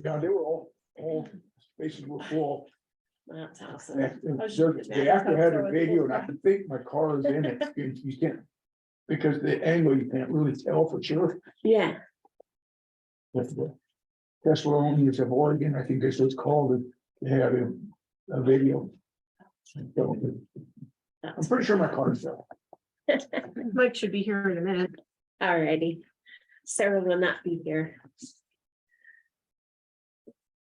Yeah, they were all spaces were full. That's awesome. They after had a video, and I think my car is in it, you can't. Because the angle, you can't really tell for sure. Yeah, But the Thessalonians of Oregon, I think that's what it's called, and they had a video. So, I'm pretty sure my car's there. Mike should be here in a minute. alrighty. Sarah will not be here.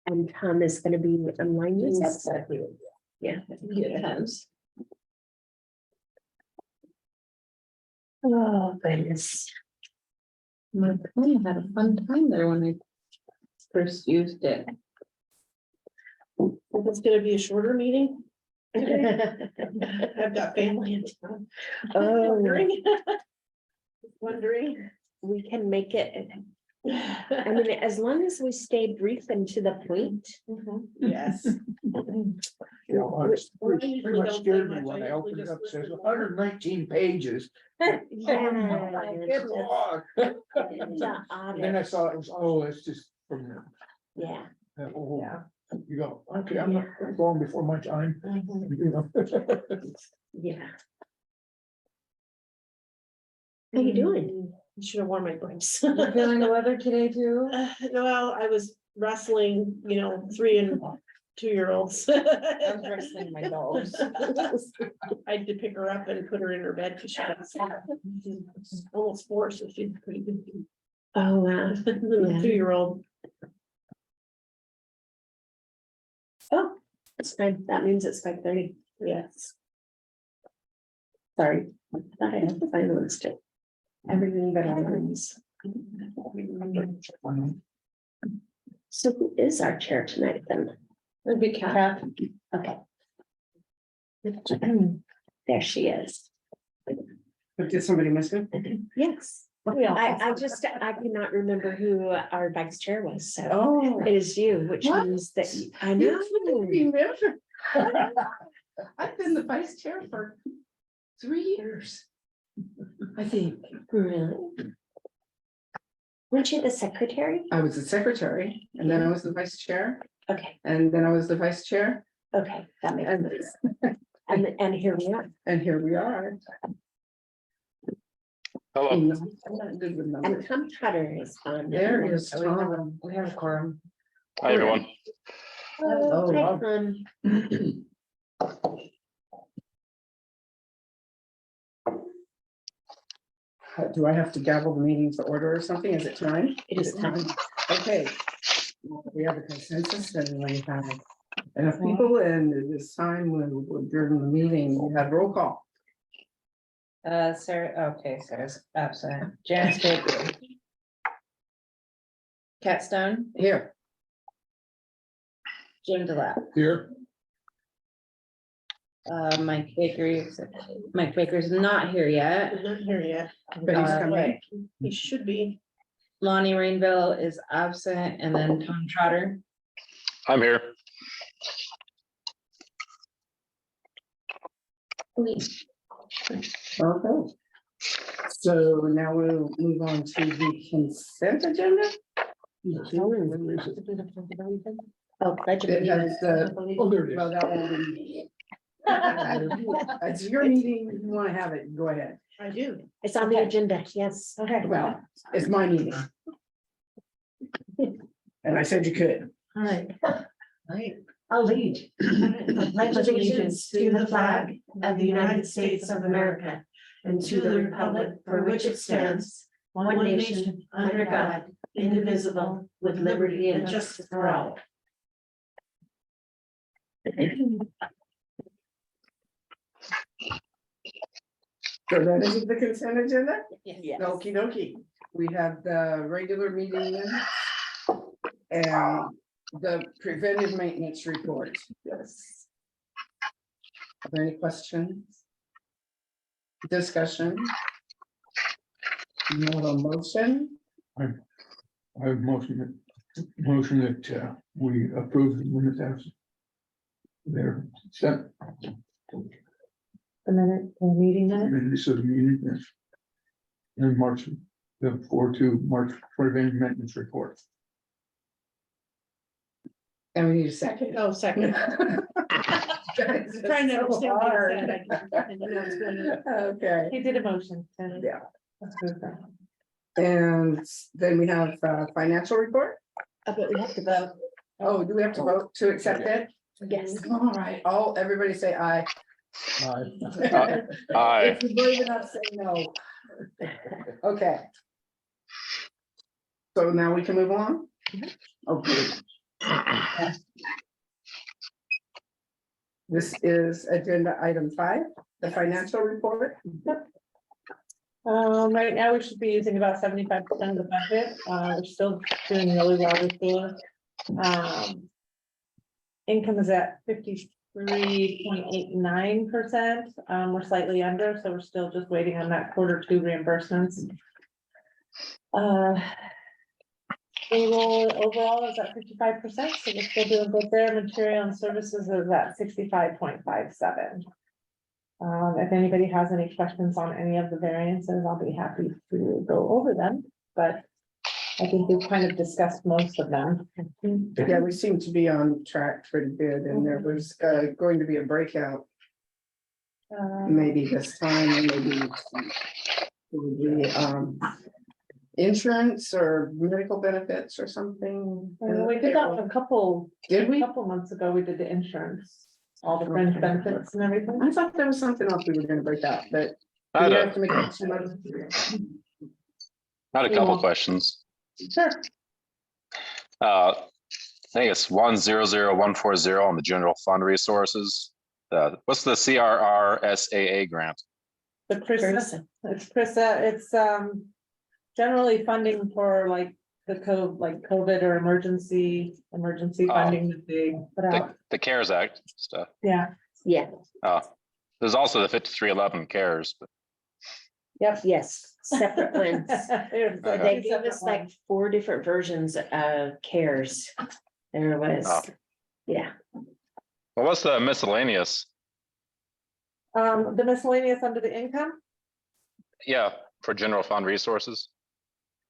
And Tom is gonna be online. you said? Yeah. Yes. Oh, goodness. My phone had a fun time there when I first used it. It's gonna be a shorter meeting. I've got family in town. Oh, Wondering. we can make it, I mean, as long as we stay brief and to the point. Yes. You know, it's pretty much scared me when I opened it up, it says 119 pages. Yeah. Good Lord. The And then I audit, saw it was, it's just from yeah. that whole, you go, okay, I'm not going before my time. You know. Yeah. How you doing? Should have worn my brakes. You feeling the weather today too? Well, I was wrestling, 3 and 2-year-olds. I was wrestling my dogs. I had to pick her up and put her in her bed because she's almost 4, so she's pretty good. Oh, wow. The 2-year-old. Oh, it's fine. That means it's 5:30. Yes. Sorry. I thought I had the final list too. Everything but ours. So who is our chair tonight then? It'd be Kat. Okay. There she is. Did somebody miss it? Yes. I cannot remember who our vice chair was, so Oh. it is you, which What? means that I know. I've been the vice chair for 3 years. I think. Really? Weren't you the secretary? I was the secretary and then I was the vice chair Okay, and then I was the vice chair okay, that makes and, sense. And here we are. and here we are. Hello. I'm not good with And numbers. Tom Cutter is on. There is Tom. We have a quorum. Hi, everyone. Oh, hi, Rob. Tom. Do I have to gavel the meeting to order or something? Is it time? It is time. Okay. We have a consensus and we have enough people and it is time when during the meeting, we have roll call. Sarah, okay, Sarah's absent. Janice Baker. Kat Stone, Here. Jim Delap, Here, Mike Baker's not here yet. I'm not here yet. But he's coming. He should be. Lonnie Rainville is absent, and then Tom Trotter. I'm here. Okay. So now we'll move on to the consent agenda. Oh, pledge of It allegiance. has oh, there it well, is. that will be. It's your meeting, if you want to have it, go ahead. I do. It's on the agenda, yes. Okay. Well, it's my meeting. And I said you could. All right, Right. I'll lead. I pledge allegiance to the flag of the United States of America and to the republic for which it stands, one nation, under God, indivisible, with liberty and justice for all. So that is the consent agenda? Yes. Okey dokey. We have the regular meeting minutes and the preventive maintenance report. Yes. Are there any questions? Discussion? Not a motion? I have motion that we approve the minutes as they're sent. The minute, the meeting minute, And this is a meeting. Yes. In March, the 4/2 March preventive maintenance report. And we need a second. Oh, second. Guys, it's Trying to so understand what he hard. said. I didn't know what's going on. Okay, He did a motion. yeah. And then we have financial report. But we have to vote. Oh, do we have to vote to accept it? Yes. All right, everybody say aye. Aye. If you're brave enough, say no. Okay. So now we can move on? Okay. This is agenda item 5, the financial report. Right now, we should be using about 75% of the budget. We're still doing really well this year. Income is at 53.89%. We're slightly under, so we're still just waiting on that Q2 reimbursements. Payroll overall is at 55%, so we're still doing good there. Material and services is at 65.57. If anybody has any questions on any of the variances, I'll be happy to go over them, but I think we've kind of discussed most of them. Yeah, we seem to be on track pretty good, and there was going to be a breakout maybe this time, and maybe insurance or medical benefits or something. We did that a couple Did we? months ago, we did the insurance, all the fringe benefits and everything. I thought there was something else we were gonna break out, but. I we had have to make it too much. a couple questions. Sure. I think it's 100140 on the general fund resources. What's the CRRSAA grant? The CRISA, it's CRISA, it's generally funding for like the COVID or emergency funding that they put out. The CARES Act stuff. Yeah, Yeah, There's also the 5311 CARES, but yep. yes, separate ones. There's like They two gave separate us like ones. 4 different versions of CARES. There was, Oh. yeah, well, what's the miscellaneous? The miscellaneous under the income. Yeah, for general fund resources.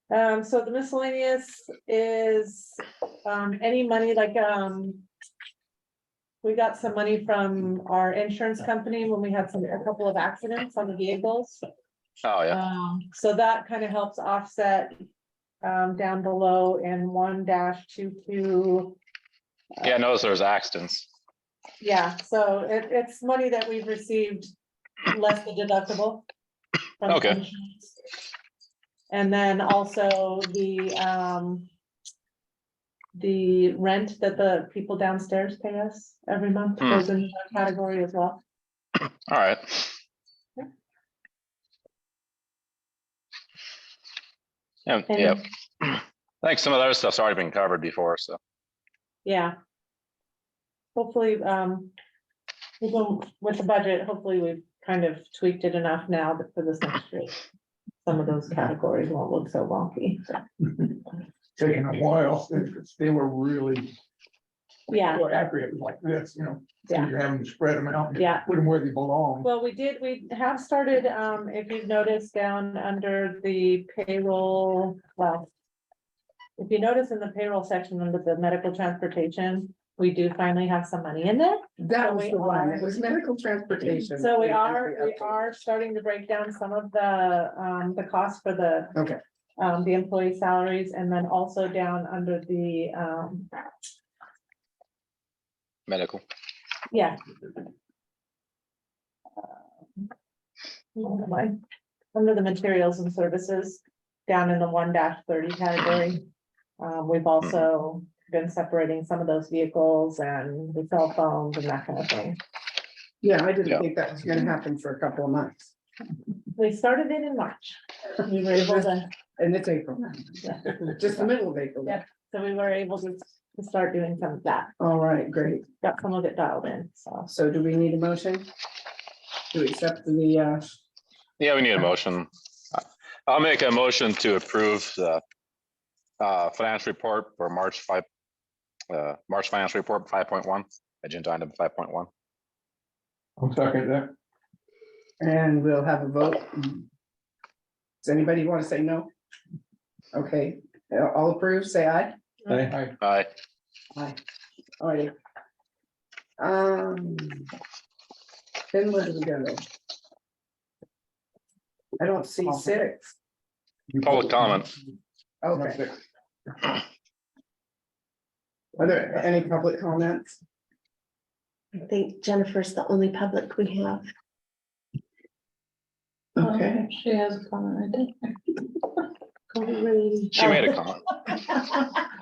So the miscellaneous is, any money like, we got some money from our insurance company when we had a couple of accidents on the vehicles. Oh, yeah. So that kind of helps offset, down below in 1-22. Yeah, I noticed there's accidents. Yeah, so it's money that we've received less the deductible. from Okay. insurance. And then also the rent that the people downstairs pay us every month goes in that category as well. All right. Yeah, And- yeah. I think some of the other stuff's already been covered before, so. Yeah. Hopefully, we go with the budget, hopefully we've kind of tweaked it enough now that for this next year. Some of those categories won't look so wonky. Taking a while, they were really Yeah, accurate like this, you know. So Yeah. you're having to spread them out. and Yeah. Put them where they belong. well, we have started, if you've noticed down under the payroll, well. If you notice in the payroll section under the medical transportation, we do finally have some money in there. That So was we the one, are- it was medical transportation. So we are starting to break down some of the costs for the Okay, the employee salaries, and then also down under the, Medical. yeah. Under the materials and services, down in the 1-30 category. We've also been separating some of those vehicles and the cell phones and that kind of thing. yeah, I didn't Yeah. think that was gonna happen for a couple of months, We started it in March. We were able to, and it's April now, yeah, just the middle of April. Yeah. so we were able to start doing some of that, All right, great, got some of it dialed in, so. so do we need a motion? To accept the, Yeah, we need a motion. I'll make a motion to approve the financial report for March financial report 5.1, agenda item 5.1. I'll second that. and we'll have a vote. Does anybody want to say no? Okay, all approved, say aye. I Aye. Aye. Alrighty. Then where do we go? I don't see 6. Public comment. Okay. Are there any public comments? I think Jennifer's the only public we have. Okay. She has a comment right She made a comment.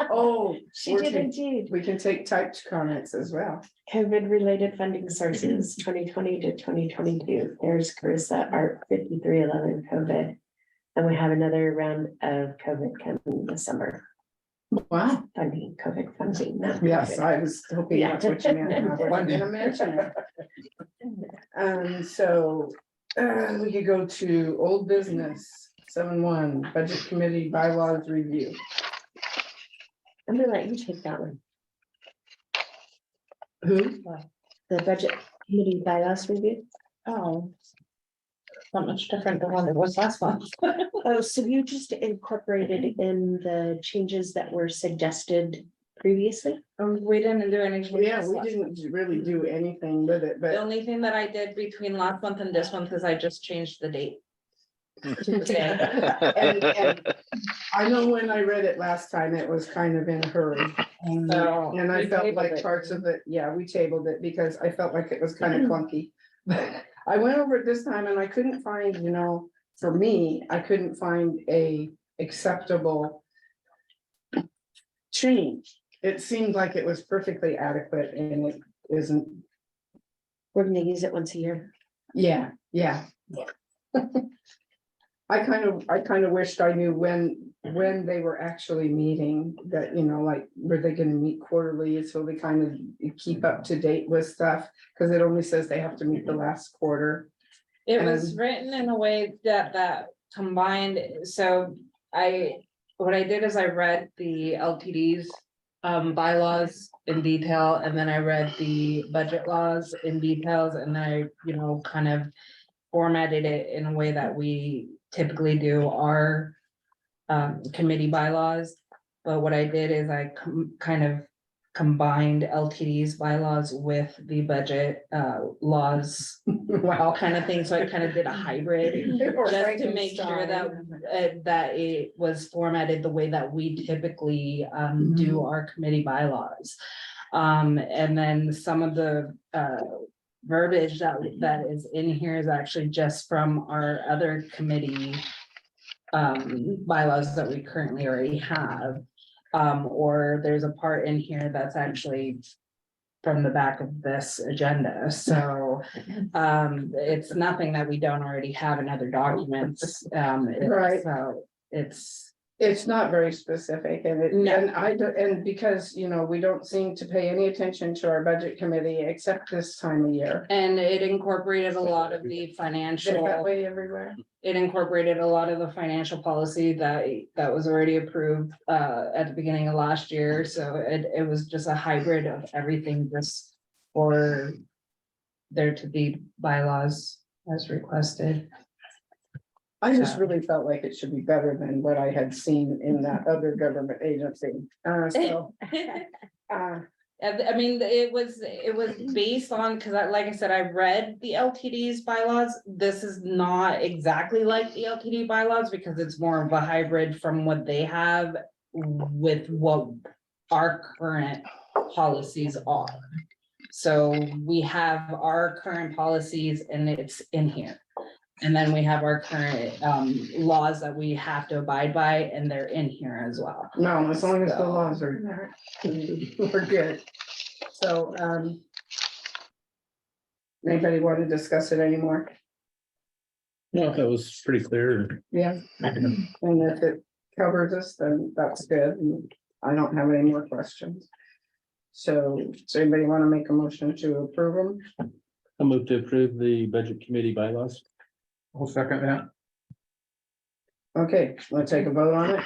Oh, She we're did ta- indeed. we can take typed comments as well. COVID-related funding sources, 2020 to 2022. There's Carissa, Art 5311 COVID. And we have another round of COVID coming this summer, Wow. funding, COVID funding. not Yes, COVID. I was hoping that's what you meant. and I wasn't gonna mention it. So, we could go to old business, 7-1, budget committee bylaws review. I'm gonna let you take that one. Who? The budget committee bylaws review. Oh. Not much different than what it was last month. Oh, so you just incorporated in the changes that were suggested previously? We didn't do anything. Yeah, we didn't really do anything with it, The but only thing that I did between last month and this month is I just changed the date. To today. and I know when I read it last time, it was kind of in a hurry. So, And I we felt tabled like it. parts of it, yeah, we tabled it because I felt like it was kind of clunky. But I went over it this time and I couldn't find, for me, I couldn't find a acceptable change. It seemed like it was perfectly adequate and it isn't. We're gonna use it once a year. Yeah. I kind of wished I knew when they were actually meeting, that, like, were they gonna meet quarterly, so they kind of keep up to date with stuff, because it only says they have to meet the last quarter. It was And- written in a way that combined, so what I did is I read the LTDs. Bylaws in detail, and then I read the budget laws in details, and I, kind of. Formatted it in a way that we typically do our committee bylaws. But what I did is I kind of combined LTD's bylaws with the budget laws. Wow. Kind of thing, so I kind of did a hybrid. Or Just to make sure that that it was formatted the way that we typically do our committee bylaws. And then some of the verbiage that is in here is actually just from our other committee bylaws that we currently already have. Or there's a part in here that's actually from the back of this agenda, so it's nothing that we don't already have in other documents. Right. So It's not very specific, and and because, we don't seem to pay any attention to our budget committee except this time of year. and it incorporated a lot of the Is it financial. that way everywhere? It incorporated a lot of the financial policy that was already approved at the beginning of last year, so it was just a hybrid of everything, just for there to be bylaws as requested. I just really felt like it should be better than what I had seen in that other government agency. I mean, it was based on, because like I said, I read the LTD's bylaws. This is not exactly like the LTD bylaws because it's more of a hybrid from what they have with what our current policies are. So we have our current policies and it's in here. And then we have our current laws that we have to abide by, and they're in here as well. No, as long as the So- laws are there, we're good. So, anybody want to discuss it anymore? No, that was pretty clear. Yeah. And if it covers us, then that's good. And I don't have any more questions. So, does anybody want to make a motion to approve them? I'll move to approve the budget committee bylaws. I'll second that. Okay, let's take a vote on it.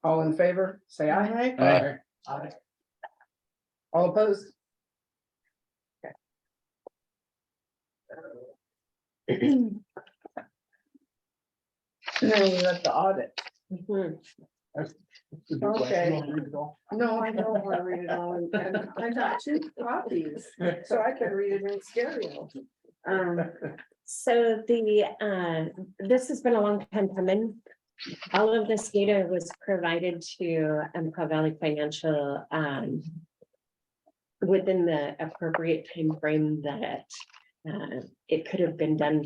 All in favor, say aye. Aye. Aye. All opposed? Now we're at the audit. Mhm. Okay. No, I don't want to read it all, and I got 2 copies, so I can read it in stereo. So this has been a long time coming. All of this data was provided to Umpqua Valley Financial, within the appropriate time frame that, it could have been done.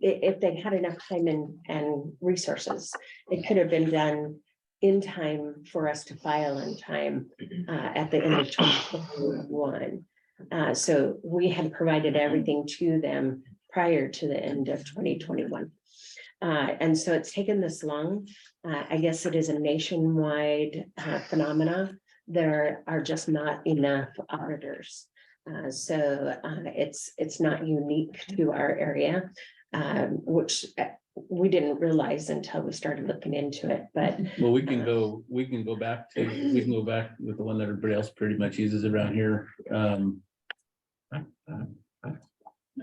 If they had enough time and resources, it could have been done in time for us to file in time, at the end of 2021. So we had provided everything to them prior to the end of 2021. And so it's taken this long. I guess it is a nationwide phenomena. There are just not enough auditors. So it's not unique to our area, which we didn't realize until we started looking into it, but Well, we can go back with the one that everybody else pretty much uses around here.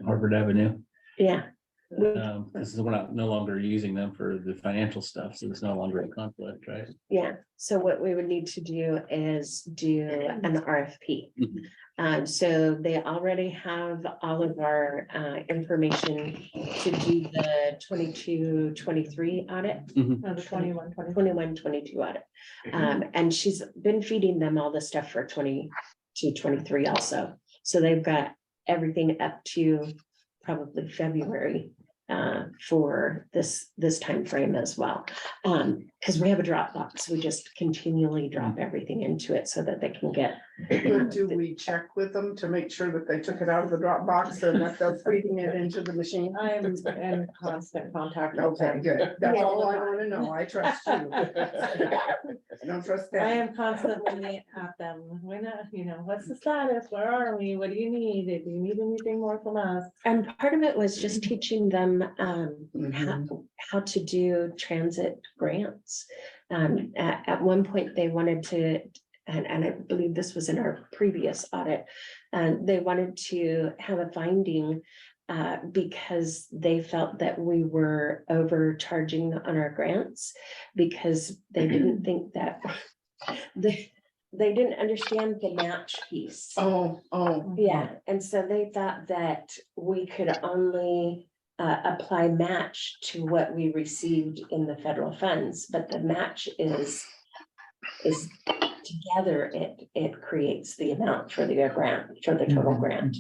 Harvard Avenue. yeah. This is, we're no longer using them for the financial stuff, so it's no longer a conflict, right? Yeah, so what we would need to do is do an RFP. So they already have all of our information to do the 22-23 audit, No, the 21, 21-22 audit. And she's been feeding them all the stuff for 22-23 also. So they've got everything up to probably February for this time frame as well. Because we have a Dropbox, we just continually drop everything into it so that they can get. Do we check with them to make sure that they took it out of the Dropbox and that they're feeding it into the machine? I am in constant contact with Okay, them. good. That's all I want to know. I trust you. I don't trust I them. am constantly at them. When, what's the status? Where are we? What do you need? Do you need anything more from us? And part of it was just teaching them Mhm. how to do transit grants. At one point, they wanted to, and I believe this was in our previous audit, they wanted to have a finding because they felt that we were overcharging on our grants because they didn't think that they didn't understand the match piece. Oh. Yeah, and so they thought that we could only apply match to what we received in the federal funds, but the match is together, it creates the amount for the grant, for the total grant.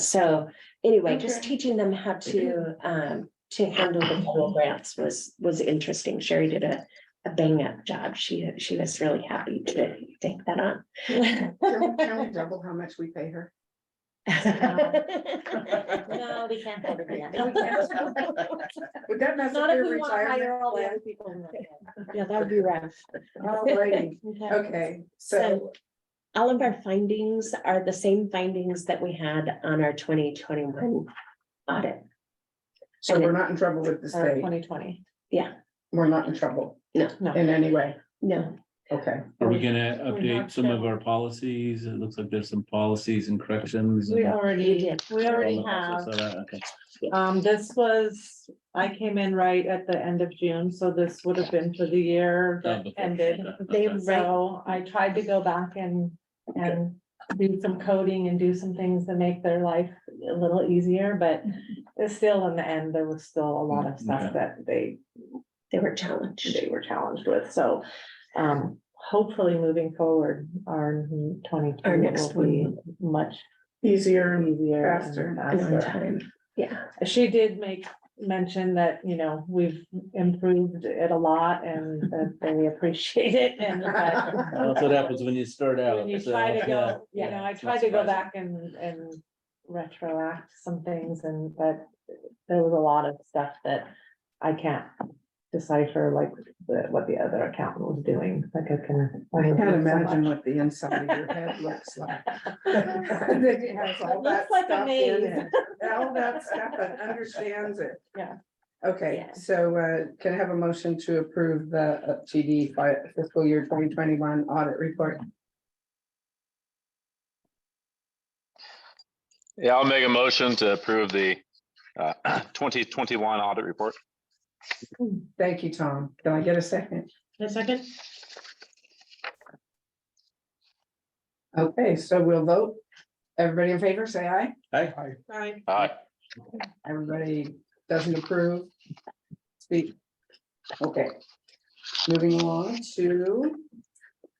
So anyway, just Okay. teaching them how to handle the federal grants was interesting. Sherry did a bang up job. She was really happy to take that on. Can we double how much we pay her? No, we can't. have it yet. Would that mess up Not if your we want to hire retirement all the plan? other people. in the- Yeah, that would be rough. Alrighty, okay, so, So all of our findings are the same findings that we had on our 2021 audit. so we're not in trouble with the Or state. 2020. We're not in trouble No, in any way. no. Okay. Are we gonna update some of our policies? It looks like there's some policies and corrections. We and- already did. have. So that, okay. This was, I came in right at the end of June, so this would have been for the year that before. ended. They Okay. So I tried to go back and do some coding and do some things to make their life a little easier, but it's still in the end, there was still a lot of stuff Okay. that they They were challenged. were challenged with, so. Hopefully moving forward, our Our next will be much Easier and easier. and faster. And on faster. time. Yeah. She did mention that, we've improved it a lot and that they appreciate it and that. That's what happens when you start out. When you so, try to yeah, go, yeah, I it's tried not to go surprising. back and retroact some things but there was a lot of stuff that I can't decipher, like what the other accountant was doing, like I can. I only can't do so imagine much. what the inside of your head looks like. It has all It that looks like a stuff in maze. it, all that stuff and understands it. Yeah. Okay, Yeah. so can I have a motion to approve the TD fiscal year 2021 audit report? Yeah, I'll make a motion to approve the 2021 audit report. Thank you, Tom. Can I get a second? A second? Okay, so we'll vote. Everybody in favor, say aye. Hi. Aye. Aye. Everybody doesn't approve. Speak. Okay. Moving along to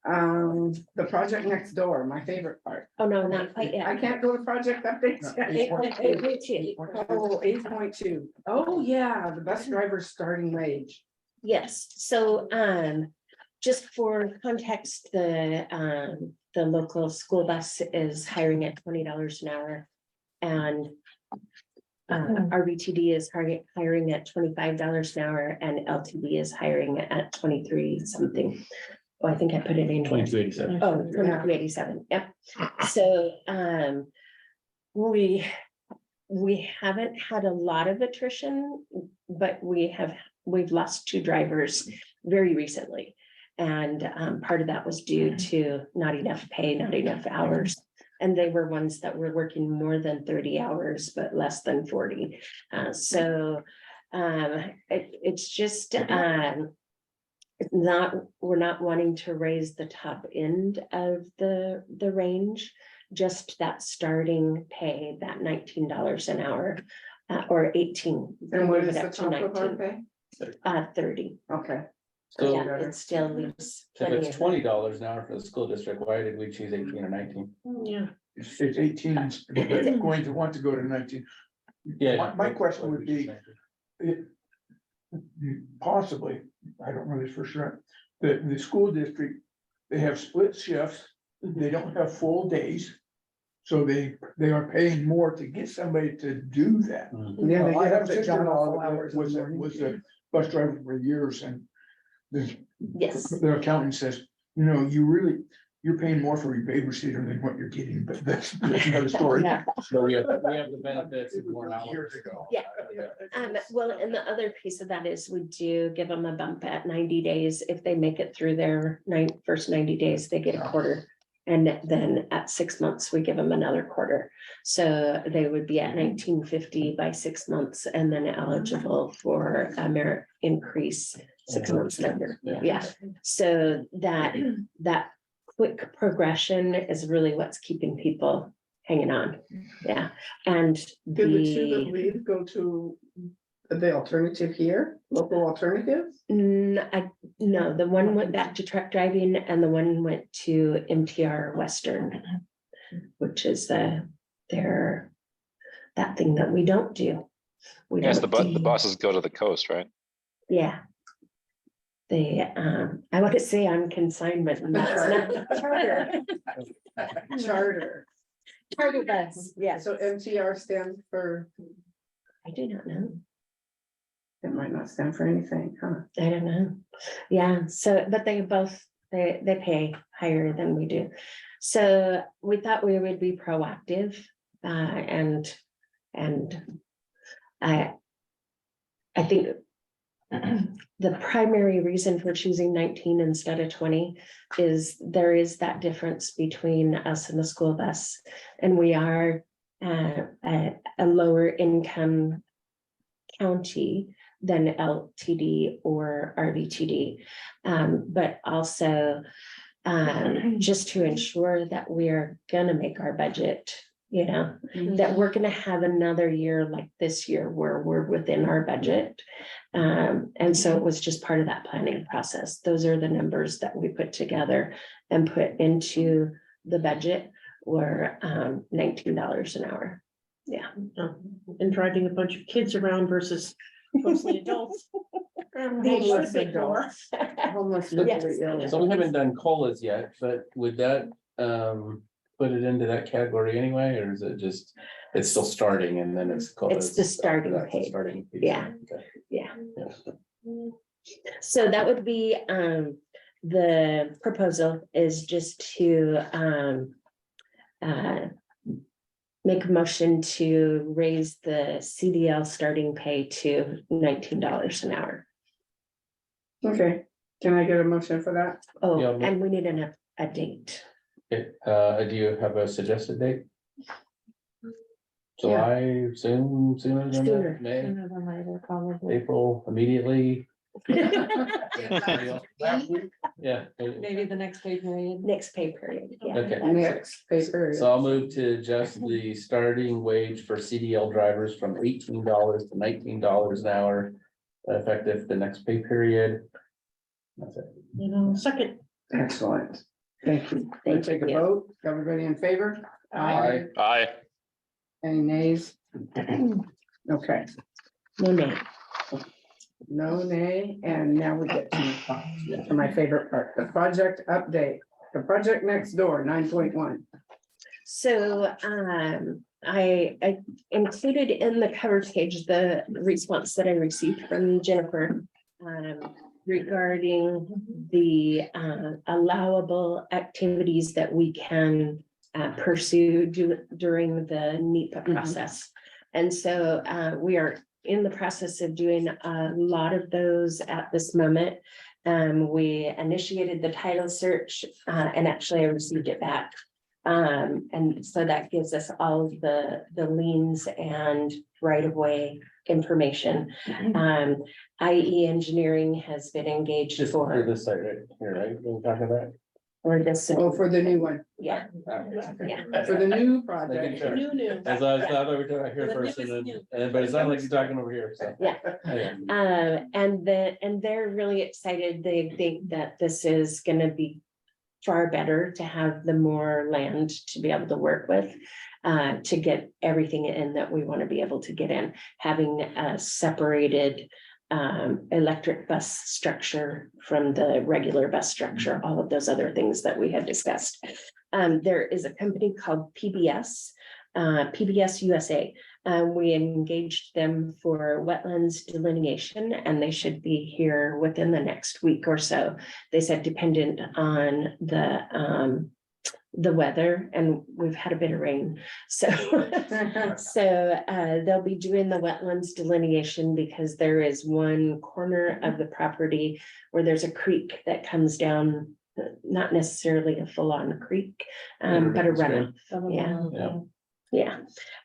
the project next door, my favorite part. Oh, no, not quite I yet. can't go to project updates. No, yet. 8.2. Oh, 8.2. Oh, yeah, the bus driver's starting wage. Yes, so, just for context, the local school bus is hiring at $20 an hour. And RBTD is hiring at $25 an hour, and LTD is hiring at 23 something. Oh, I think I put it in. here. 2287. Oh, 2287, yep. So, we haven't had a lot of attrition, but we've lost 2 drivers very recently. And part of that was due to not enough pay, not enough hours. And they were ones that were working more than 30 hours, but less than 40. It's just, we're not wanting to raise the top end of the range, just that starting pay, that $19 an hour, or 18. And what move is it the up to top of our 19. pay? 30. Okay. So Yeah, it still leaves. if plenty it's of- $20 an hour for the school district, why did we choose 18 or 19? Yeah. It's 18, it's going to want to go to 19. My question would be, it- possibly, I don't know this for sure, the school district, they have split shifts, they don't have full days. So they are paying more to get somebody to do that. Yeah, they I get have up a at John sister-in-law all that hours in was the a morning. bus driver for years, and Yes. their accountant says, you're paying more for your babysitter than what you're getting, but that's another story. Yeah. So we have the benefits of more hours. Years ago. Yeah. Well, and the other piece of that is we do give them a bump at 90 days. If they make it through their first 90 days, they get a quarter. And then at 6 months, we give them another quarter. So they would be at 1950 by 6 months, and then eligible for a merit increase 6 months later. Yeah. So that quick progression is really what's keeping people hanging on. Yeah. And Do the two that the, leave go to the alternative here, local alternative? no, the one went back to truck driving, and the one went to MTR Western, which is that thing that we don't do. We Yes, don't the do- buses go to the coast, right? Yeah. I want to say on consignment, and that's not charter. Charter. Charter bus, yes. So MTR stands for, I do not know. it might not stand for anything, huh? I don't know. Yeah, so, but they both, they pay higher than we do. So we thought we would be proactive, and I think the primary reason for choosing 19 instead of 20 is there is that difference between us and the school bus. And we are a lower income county than LTD or RBTD. But also just to ensure that we are gonna make our budget, that we're gonna have another year like this year where we're within our budget. And so it was just part of that planning process. Those are the numbers that we put together and put into the budget were $19 an hour. Yeah. And driving a bunch of kids around versus mostly adults. They should be more. Homeless. Yes. mentally ill. So we haven't done colas yet, but would that put it into that category anyway, or is it just, it's still starting and then it's. It's the starting That's the pay. starting piece. Yeah. Okay. Yeah. Yeah. So that would be, the proposal is just to, make a motion to raise the CDL starting pay to $19 an hour. Okay, can I get a motion for that? Oh, Yeah, but- and we need a date. Okay, do you have a suggested date? July, sooner than Sooner. that, May, Sooner than later, probably. April, immediately? Yeah. Maybe the next pay period. Next pay period, yeah. Okay. that works. Next paper. So I'll move to adjust the starting wage for CDL drivers from $18 to $19 an hour. Effective the next pay period. That's it. Second. Excellent. Thank you. Thank Take a you. vote. Everybody in favor? Aye. Aye. Any nays? Okay, No name. no nay, and now we get to my favorite part, the project update. The project next door, 9.1. So I included in the cover page the response that I received from Jennifer regarding the allowable activities that we can pursue during the NEPA process. And so we are in the process of doing a lot of those at this moment. We initiated the title search and actually I received it back. And so that gives us all of the liens and right of way information. IE Engineering has been engaged Just for for this site right here, right? We're talking about. this. Oh, for the new one, Yeah, yeah. for the new Making project. sure. New. As I thought we were talking here The first newest and new. then, but it sounded like you're talking over here, so. Yeah. Yeah. And they're really excited. They think that this is gonna be far better to have the more land to be able to work with. To get everything in that we want to be able to get in, having a separated. Electric bus structure from the regular bus structure, all of those other things that we had discussed. There is a company called PBS, PBS USA. We engaged them for wetlands delineation and they should be here within the next week or so. They said dependent on the weather, and we've had a bit of rain, so they'll be doing the wetlands delineation because there is one corner of the property where there's a creek that comes down, not necessarily a full-on creek, but a runoff. Yeah. Yeah,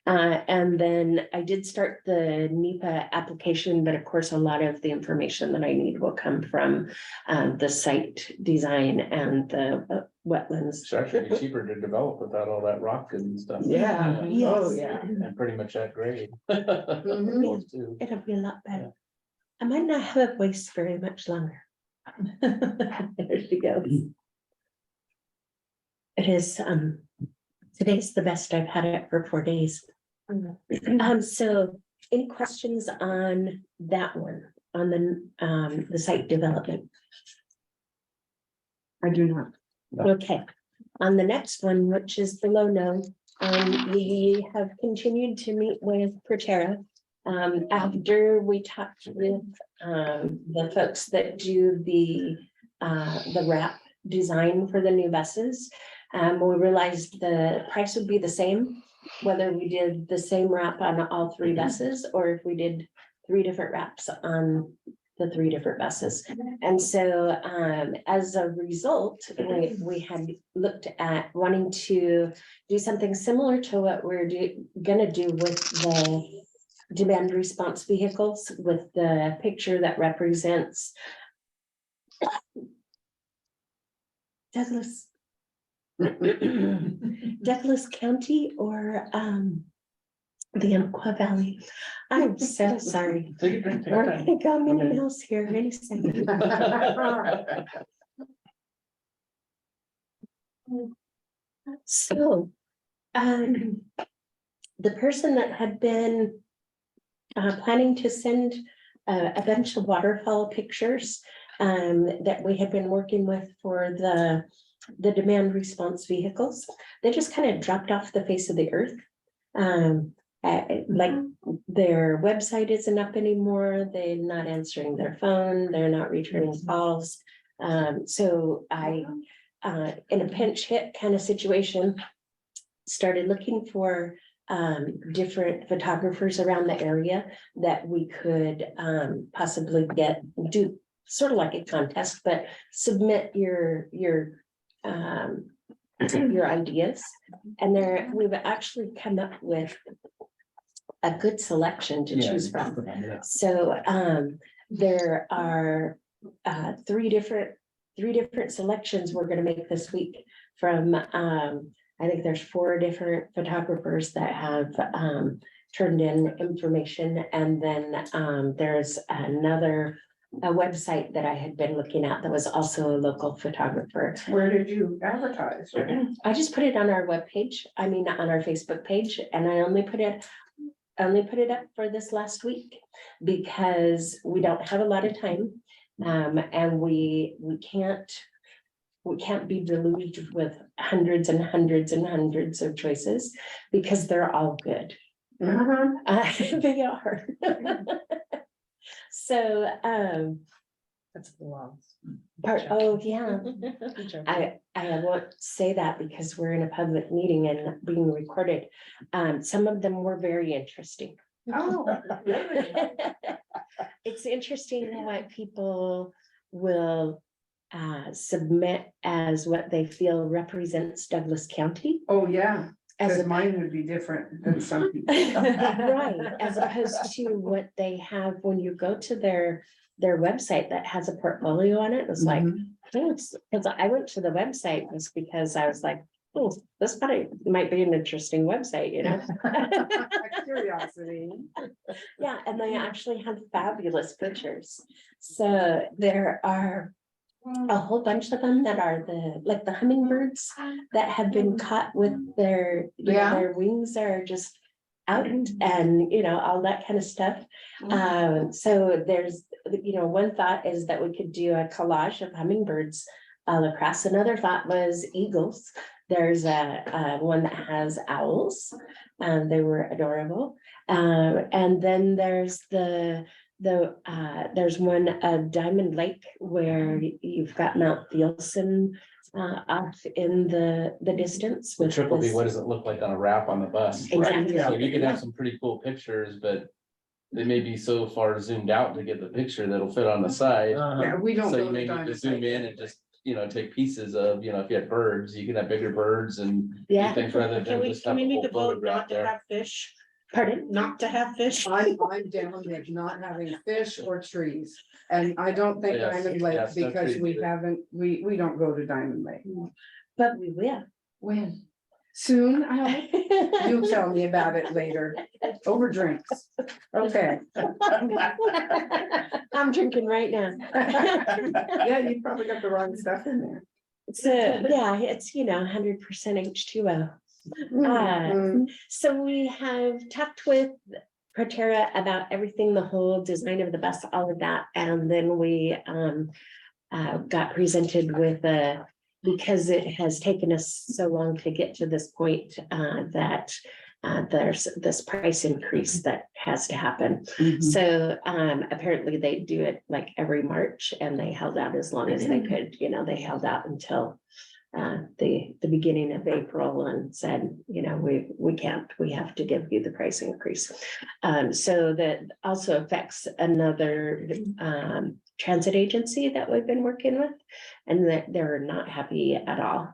and then I did start the NEPA application, but of course, a lot of the information that I need will come from the site design and the wetlands. It's actually be cheaper to develop without all that rock and stuff. Yeah. Oh, Yes. yeah. And pretty much at grade. Mhm. Those two. It'll be a lot better. I might not have it waste very much longer. There she goes. It is, today's the best I've had it for 4 days. So any questions on that one, on the site development? I do not. Okay, on the next one, which is the low no, we have continued to meet with Proterra. After we talked with the folks that do the wrap design for the new buses. We realized the price would be the same, whether we did the same wrap on all 3 buses, or if we did 3 different wraps on the 3 different buses. And so as a result, we had looked at wanting to do something similar to what we're gonna do with the demand response vehicles, with the picture that represents Douglas. Douglas County or the Umpqua Valley. I'm so sorry. Take a drink. We're gonna go Minnie Mouse here any second. So, the person that had been planning to send a bunch of waterfall pictures that we had been working with for the demand response vehicles, they just kind of dropped off the face of the earth. Like their website isn't up anymore, they're not answering their phone, they're not returning calls. So I, in a pinch hit kind of situation, started looking for different photographers around the area that we could possibly do sort of like a contest, but submit your ideas. And we've actually come up with a good selection to choose from. So there are three different selections we're gonna make this week from, I think there's 4 different photographers that have turned in information, and then there's a website that I had been looking at that was also a local photographer. Where did you advertise? I just put it on our webpage, I mean, on our Facebook page, and I only put it up for this last week because we don't have a lot of time. And we can't be deluged with hundreds and hundreds and hundreds of choices because they're all good. They are. So, That's the laws. oh, yeah. I won't say that because we're in a public meeting and being recorded. Some of them were very interesting. Oh, really? It's interesting what people will submit as what they feel represents Douglas County. Oh, yeah, As because a, mine would be different than some people. right, as opposed to what they have when you go to their website that has a portfolio on it. It's like, because I went to the website just because I was like, oh, this might be an interesting website, you know? Curiosity. Yeah, and they actually have fabulous pictures. So there are a whole bunch of them that are the hummingbirds that have been caught with their, Yeah. their wings are just out and, all that kind of stuff. So there's, one thought is that we could do a collage of hummingbirds all across. Another thought was eagles. There's a one that has owls, and they were adorable. And then there's there's one, Diamond Lake, where you've got Mount Thielsen off in the distance. The with triple B, this- what does it look like on a wrap on the bus? Exactly. So you could have some pretty cool pictures, but they may be so far zoomed out to get the picture that'll fit on the side. Yeah, we don't. So go you to may need to Diamond zoom Lake. in and just, take pieces of, if you had birds, you can have bigger birds and do Yeah. things rather Can than we, just have a need whole to vote photograph not to there. have fish, Pardon? not to have fish? I'm down with not having fish or trees, and I don't think Yes, Diamond Lake, yes, no because trees we either. haven't, we don't go to Diamond Lake. But we will. When? Soon, I hope. You'll tell me about it later, over drinks. Okay. I'm drinking right now. Yeah, you probably got the wrong stuff in there. So, yeah, it's, 100% H2O. Mhm. So we have talked with Proterra about everything, the whole design of the bus, all of that, and then we got presented with because it has taken us so long to get to this point, that there's this price increase that has to happen. Mhm. So apparently they do it like every March, and they held out as long as they could, they held out until the beginning of April and said, we can't, we have to give you the price increase. So that also affects another transit agency that we've been working with, and that they're not happy at all.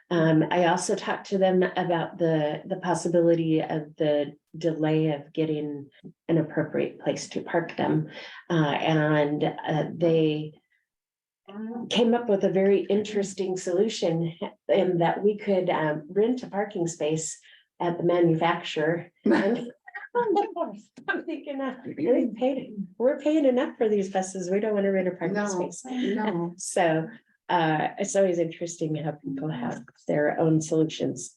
I also talked to them about the possibility of the delay of getting an appropriate place to park them. And they came up with a very interesting solution in that we could rent a parking space at the manufacturer. And I'm thinking, we're paying enough for these buses. We don't want to rent a parking No, space. no. So it's always interesting how people have their own solutions.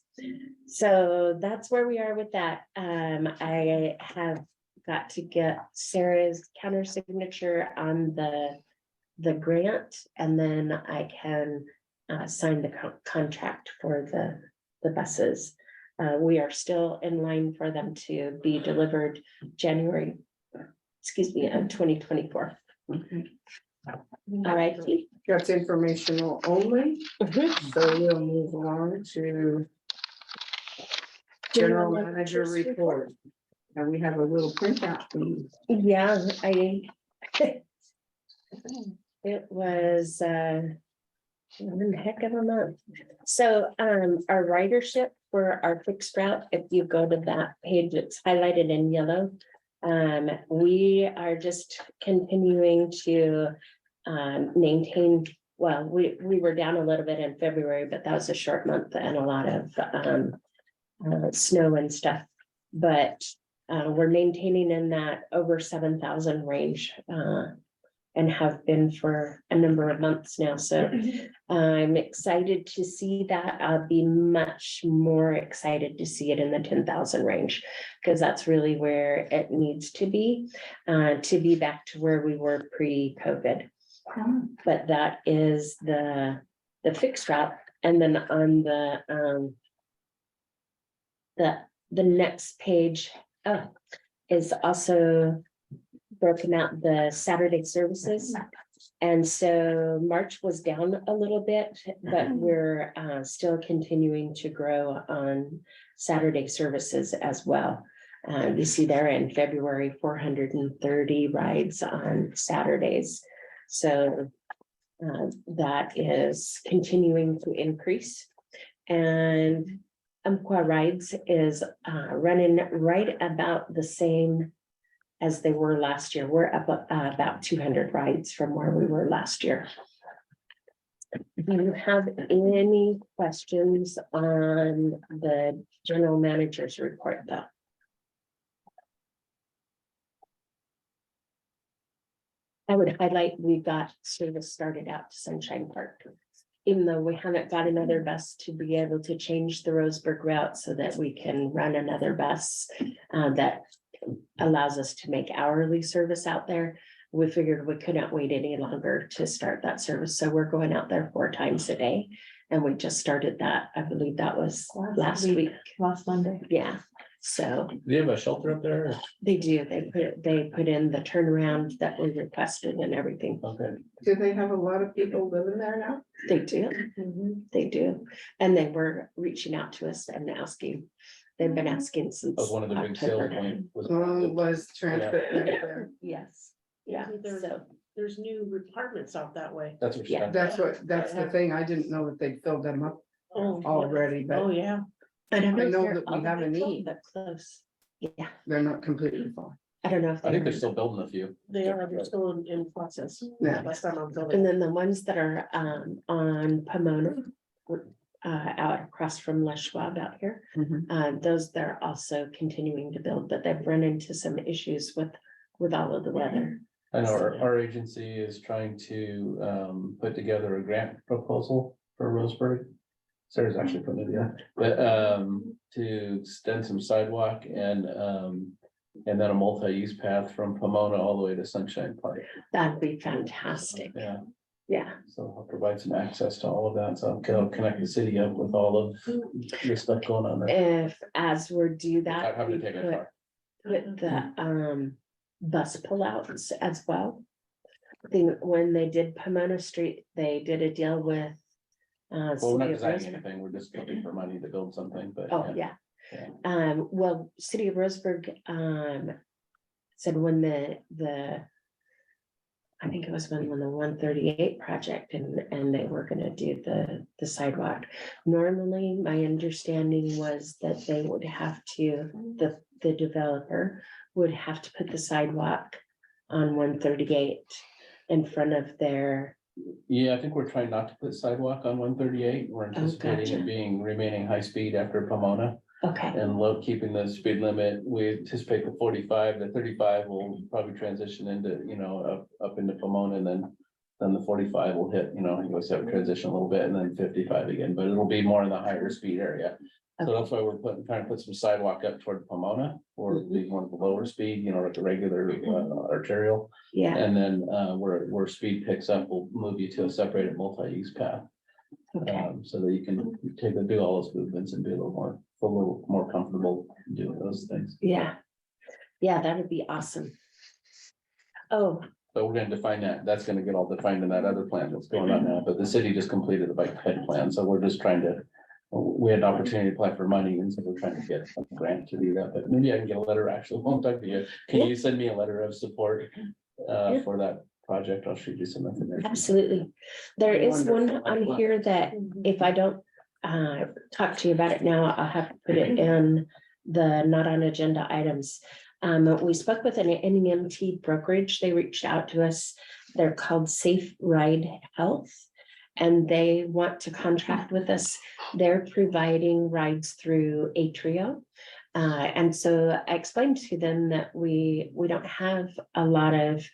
So that's where we are with that. I have got to get Sarah's counter signature on the grant, and then I can sign the contract for the buses. We are still in line for them to be delivered January, of 2024. Okay. All right. That's informational only, so we'll move on to general manager report. And we have a little printout. Yeah, it was one heck of a month. So our ridership for our fixed route, if you go to that page, it's highlighted in yellow. We are just continuing to maintain, well, we were down a little bit in February, but that was a short month and a lot of snow and stuff. But we're maintaining in that over 7,000 range and have been for a number of months now. So I'm excited to see that. I'll be much more excited to see it in the 10,000 range, because that's really where it needs to be back to where we were pre-COVID. But that is the fixed route. And then on the next page is also broken out the Saturday services. And so March was down a little bit, but we're still continuing to grow on Saturday services as well. You see there in February, 430 rides on Saturdays. So that is continuing to increase. And Umpqua Rides is running right about the same as they were last year. We're up about 200 rides from where we were last year. Do you have any questions on the general manager's report, though? I would highlight, we got service started out to Sunshine Park. Even though we haven't got another bus to be able to change the Roseburg route so that we can run another bus that allows us to make hourly service out there. We figured we couldn't wait any longer to start that service. So we're going out there 4 times a day. And we just started that. I believe that was last week. Last Monday. Yeah. So Do you have a shelter up there? they do, they put in the turnaround that we requested and everything. Okay, Do they have a lot of people living there now? They do. They do. And they were reaching out to us and asking. They've been asking since. that was one of the big sales October. points. Was transfer there. Yes, yeah, so, There's new apartments out that way. That's what she Yeah. said. That's the thing. I didn't know that they filled them up already, Oh, but yeah. I don't know. I if know they're that we all the have a way full, need. but close. Yeah, they're not completely full. I don't know if. I think they're- they're still building a few. They are, they're still in process. Yeah. Last time I'm And building. then the ones that are on Pomona. Out across from Les Schwab out here, those they're also continuing to build, but they've run into some issues with all of the weather. I know our agency is trying to put together a grant proposal for Roseburg. Sarah's actually putting it together, but to extend some sidewalk and then a multi-use path from Pomona all the way to Sunshine Park. That'd be fantastic. Yeah, Yeah, so I'll provide some access to all of that. So I'll connect the city up with all of the stuff going on there. if as we're do I'm that. having we to take a put- car. Put the bus pullouts as well. I think when they did Pomona Street, they did a deal with. Well, we're not City of designing Roseburg. anything. We're just looking for money to build something, but. Oh, yeah. Yeah. Well, City of Roseburg, said when the. I think it was when the 138 project and they were gonna do the sidewalk. Normally, my understanding was that they would have to, the developer would have to put the sidewalk on 138 in front of their. Yeah, I think we're trying not to put sidewalk on 138. We're anticipating gotcha. it being remaining high speed after Pomona Okay, and low, keeping the speed limit. We anticipate the 45, the 35 will probably transition into, up into Pomona, and then the 45 will hit, you always have a transition a little bit, and then 55 again, but it'll be more in the higher speed area. So that's why we're trying to put some sidewalk up toward Pomona, or the one with the lower speed, like the regular arterial. yeah, And then where speed picks up, we'll move you to a separated multi-use path. okay, So that you can do all those movements and be a little more comfortable doing those things. yeah. Yeah, that would be awesome. Oh, But we're gonna define that, that's gonna get all defined in that other plan that's going on now, but the city just completed the bike ped plan, so we're just trying to. We had an opportunity to apply for money, and so we're trying to get a grant to do that, but maybe I can get a letter, actually, won't talk to you. Can you send me a letter of support Yeah. for that project? I'll shoot you some information. absolutely. There is one Wonderful. on here that if I don't talk to you about it now, I'll have to put it in the not on agenda items. We spoke with an NEMT brokerage. They reached out to us. They're called Safe Ride Health. And they want to contract with us. They're providing rides through Atrio. And so I explained to them that we don't have a lot of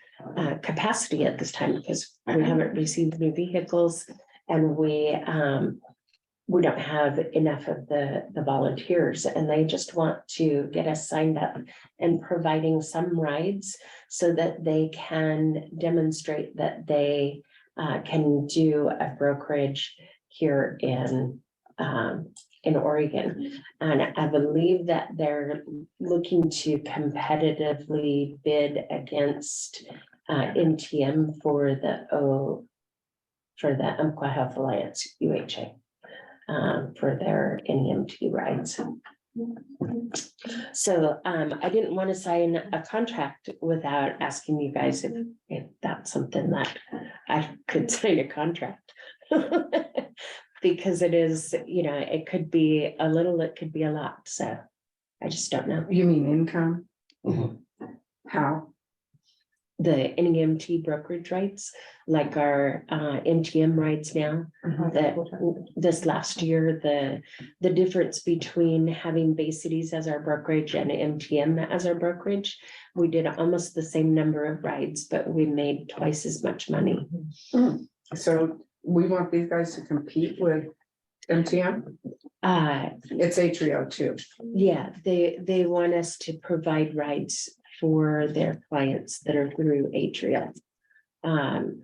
capacity at this time because we haven't received new vehicles and we don't have enough of the volunteers, and they just want to get us signed up and providing some rides so that they can demonstrate that they can do a brokerage here in Oregon. And I believe that they're looking to competitively bid against NTM for the Umpqua Health Alliance, UHA, for their NEMT rides. So I didn't want to sign a contract without asking you guys if that's something that I could sign a contract. Because it is, it could be a little, it could be a lot, so I just don't know. You mean income? Mhm. How? The NEMT brokerage rights, like our MTM rights now, that this last year, the difference between having Bay Cities as our brokerage and MTM as our brokerage, we did almost the same number of rides, but we made twice as much money. So we want these guys to compete with MTM? It's Atrio too. Yeah, they want us to provide rides for their clients that are through Atria.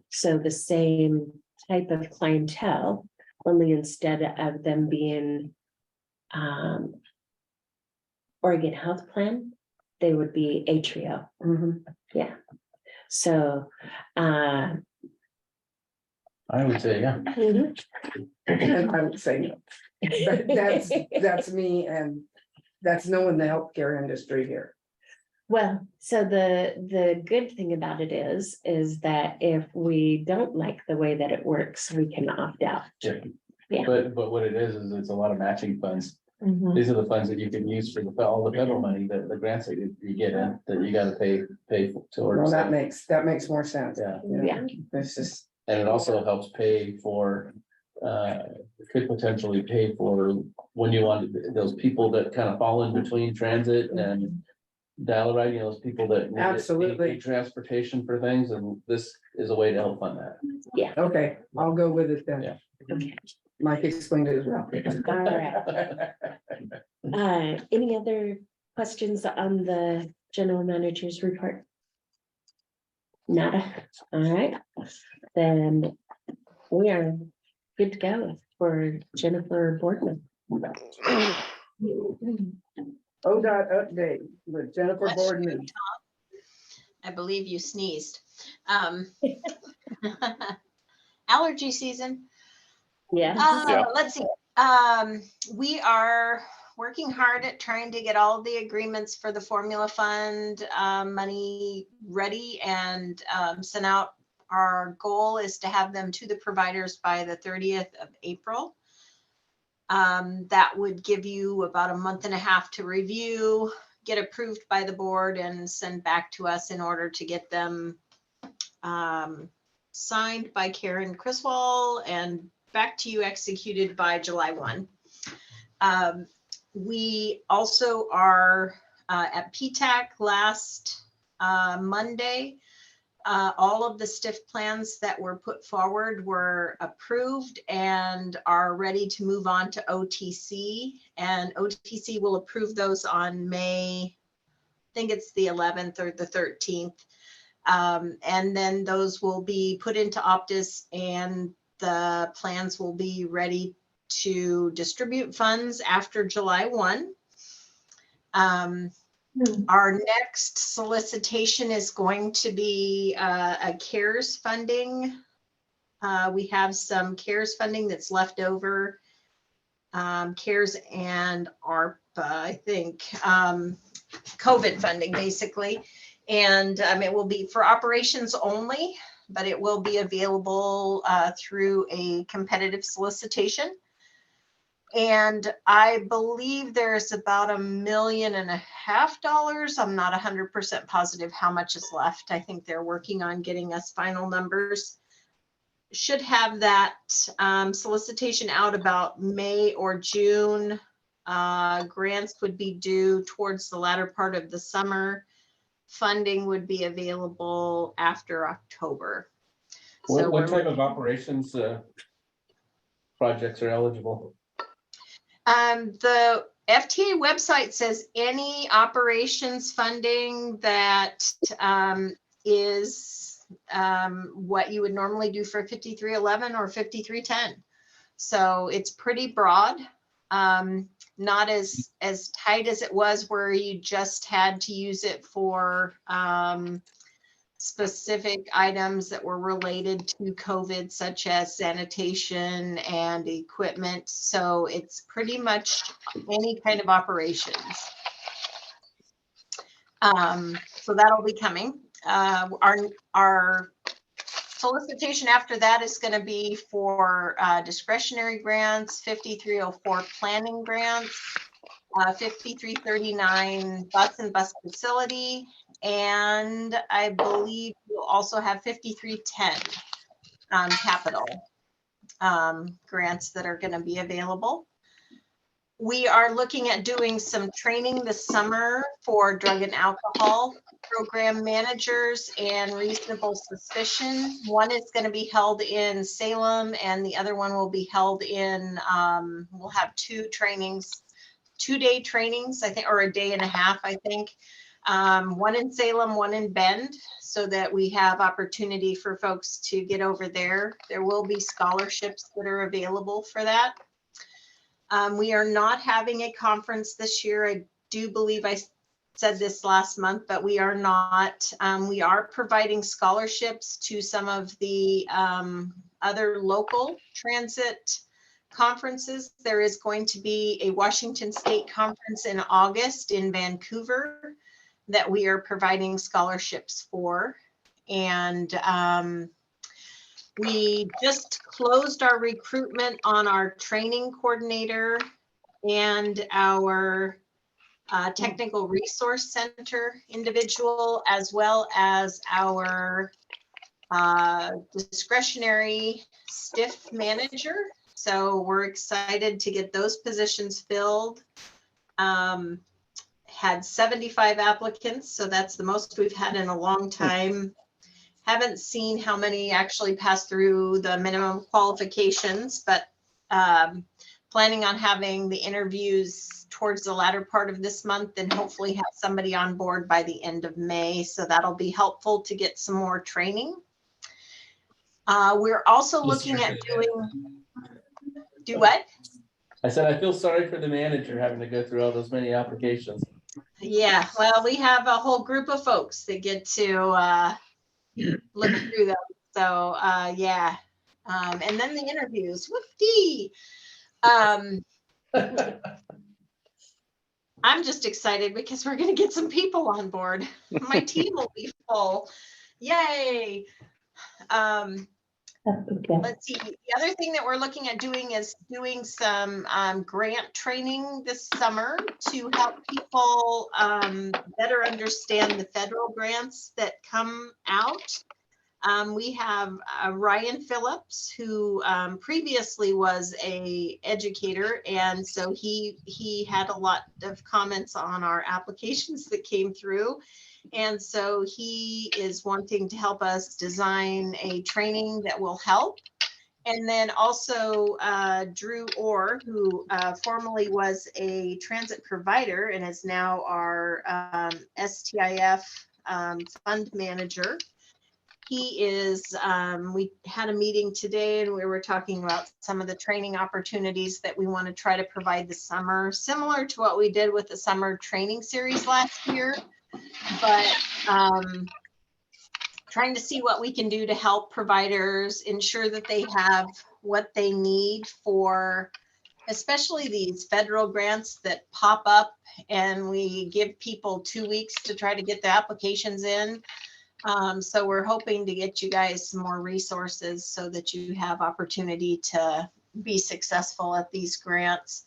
So the same type of clientele, only instead of them being Oregon Health Plan, they would be Atrio. Mhm. Yeah. So I would say, yeah. And I would say no. But that's me, and that's knowing the healthcare industry here. well, so the good thing about it is that if we don't like the way that it works, we can opt out. Yeah. But what it is it's a lot of matching funds. Mhm. These are the funds that you can use for all the federal money, that the grants that you get in, that you gotta pay Well, towards. that makes more sense. Yeah, Yeah. It's just, and it also helps pay for, could potentially pay for when you want those people that kind of fall in between transit and dial ride, those people that. need Absolutely. Transportation for things, and this is a way to help fund that. okay, I'll go with it then. Yeah. Okay. Mike explained it as well. All right. Any other questions on the general manager's report? Nada. All right, then we are good to go for Jennifer Boardman. ODOT update with Jennifer Bless you, Boardman. I believe you sneezed. Allergy season. Yeah. Yeah. Let's see. We are working hard at trying to get all the agreements for the formula fund money ready and sent out. Our goal is to have them to the providers by the 30th of April. That would give you about a month and a half to review, get approved by the board, and send back to us in order to get them signed by Karen Criswell and back to you executed by July 1. We also are at PTAC last Monday. All of the STIF plans that were put forward were approved and are ready to move on to OTC, and OTC will approve those on May, I think it's the 11th or the 13th. And then those will be put into Optus and the plans will be ready to distribute funds after July 1. Our next solicitation is going to be a CARES funding. We have some CARES funding that's left over. CARES and ARPA, I think, COVID funding basically. And it will be for operations only, but it will be available through a competitive solicitation. And I believe there's about $1.5 million. I'm not 100% positive how much is left. I think they're working on getting us final numbers. Should have that solicitation out about May or June. Grants would be due towards the latter part of the summer. Funding would be available after October. So What type of operations projects are eligible? The FTA website says any operations funding that is what you would normally do for 5311 or 5310. So it's pretty broad, not as tight as it was where you just had to use it for specific items that were related to COVID, such as sanitation and equipment. So it's pretty much any kind of operations. So that'll be coming. Our solicitation after that is going to be for discretionary grants, 5304 planning grants, 5339 bus and bus facility, and I believe we'll also have 5310 capital grants that are going to be available. We are looking at doing some training this summer for drug and alcohol program managers and reasonable suspicion. One is going to be held in Salem and the other one will be held in, we'll have two trainings, 2-day trainings, I think, or a day and a half, I think. One in Salem, one in Bend, so that we have opportunity for folks to get over there. There will be scholarships that are available for that. We are not having a conference this year. I do believe I said this last month, but we are not. We are providing scholarships to some of the other local transit conferences. There is going to be a Washington State conference in August in Vancouver that we are providing scholarships for. And we just closed our recruitment on our training coordinator and our technical resource center individual, as well as our discretionary STIF manager. So we're excited to get those positions filled. Had 75 applicants, so that's the most we've had in a long time. Haven't seen how many actually passed through the minimum qualifications, but planning on having the interviews towards the latter part of this month and hopefully have somebody on board by the end of May. So that'll be helpful to get some more training. We're also looking at do what? I said, I feel sorry for the manager having to go through all those many applications. Yeah, well, we have a whole group of folks that get to look through them. So yeah, and then the interviews. Whoopty. I'm just excited because we're going to get some people on board. My team will be full. Yay. Let's see. The other thing that we're looking at doing is doing some grant training this summer to help people better understand the federal grants that come out. We have Ryan Phillips, who previously was an educator, and so he had a lot of comments on our applications that came through. And so he is wanting to help us design a training that will help. And then also Drew Orr, who formerly was a transit provider and is now our STIF fund manager. He is, we had a meeting today and we were talking about some of the training opportunities that we want to try to provide this summer, similar to what we did with the summer training series last year. But trying to see what we can do to help providers ensure that they have what they need for, especially these federal grants that pop up and we give people 2 weeks to try to get the applications in. So we're hoping to get you guys some more resources so that you have opportunity to be successful at these grants.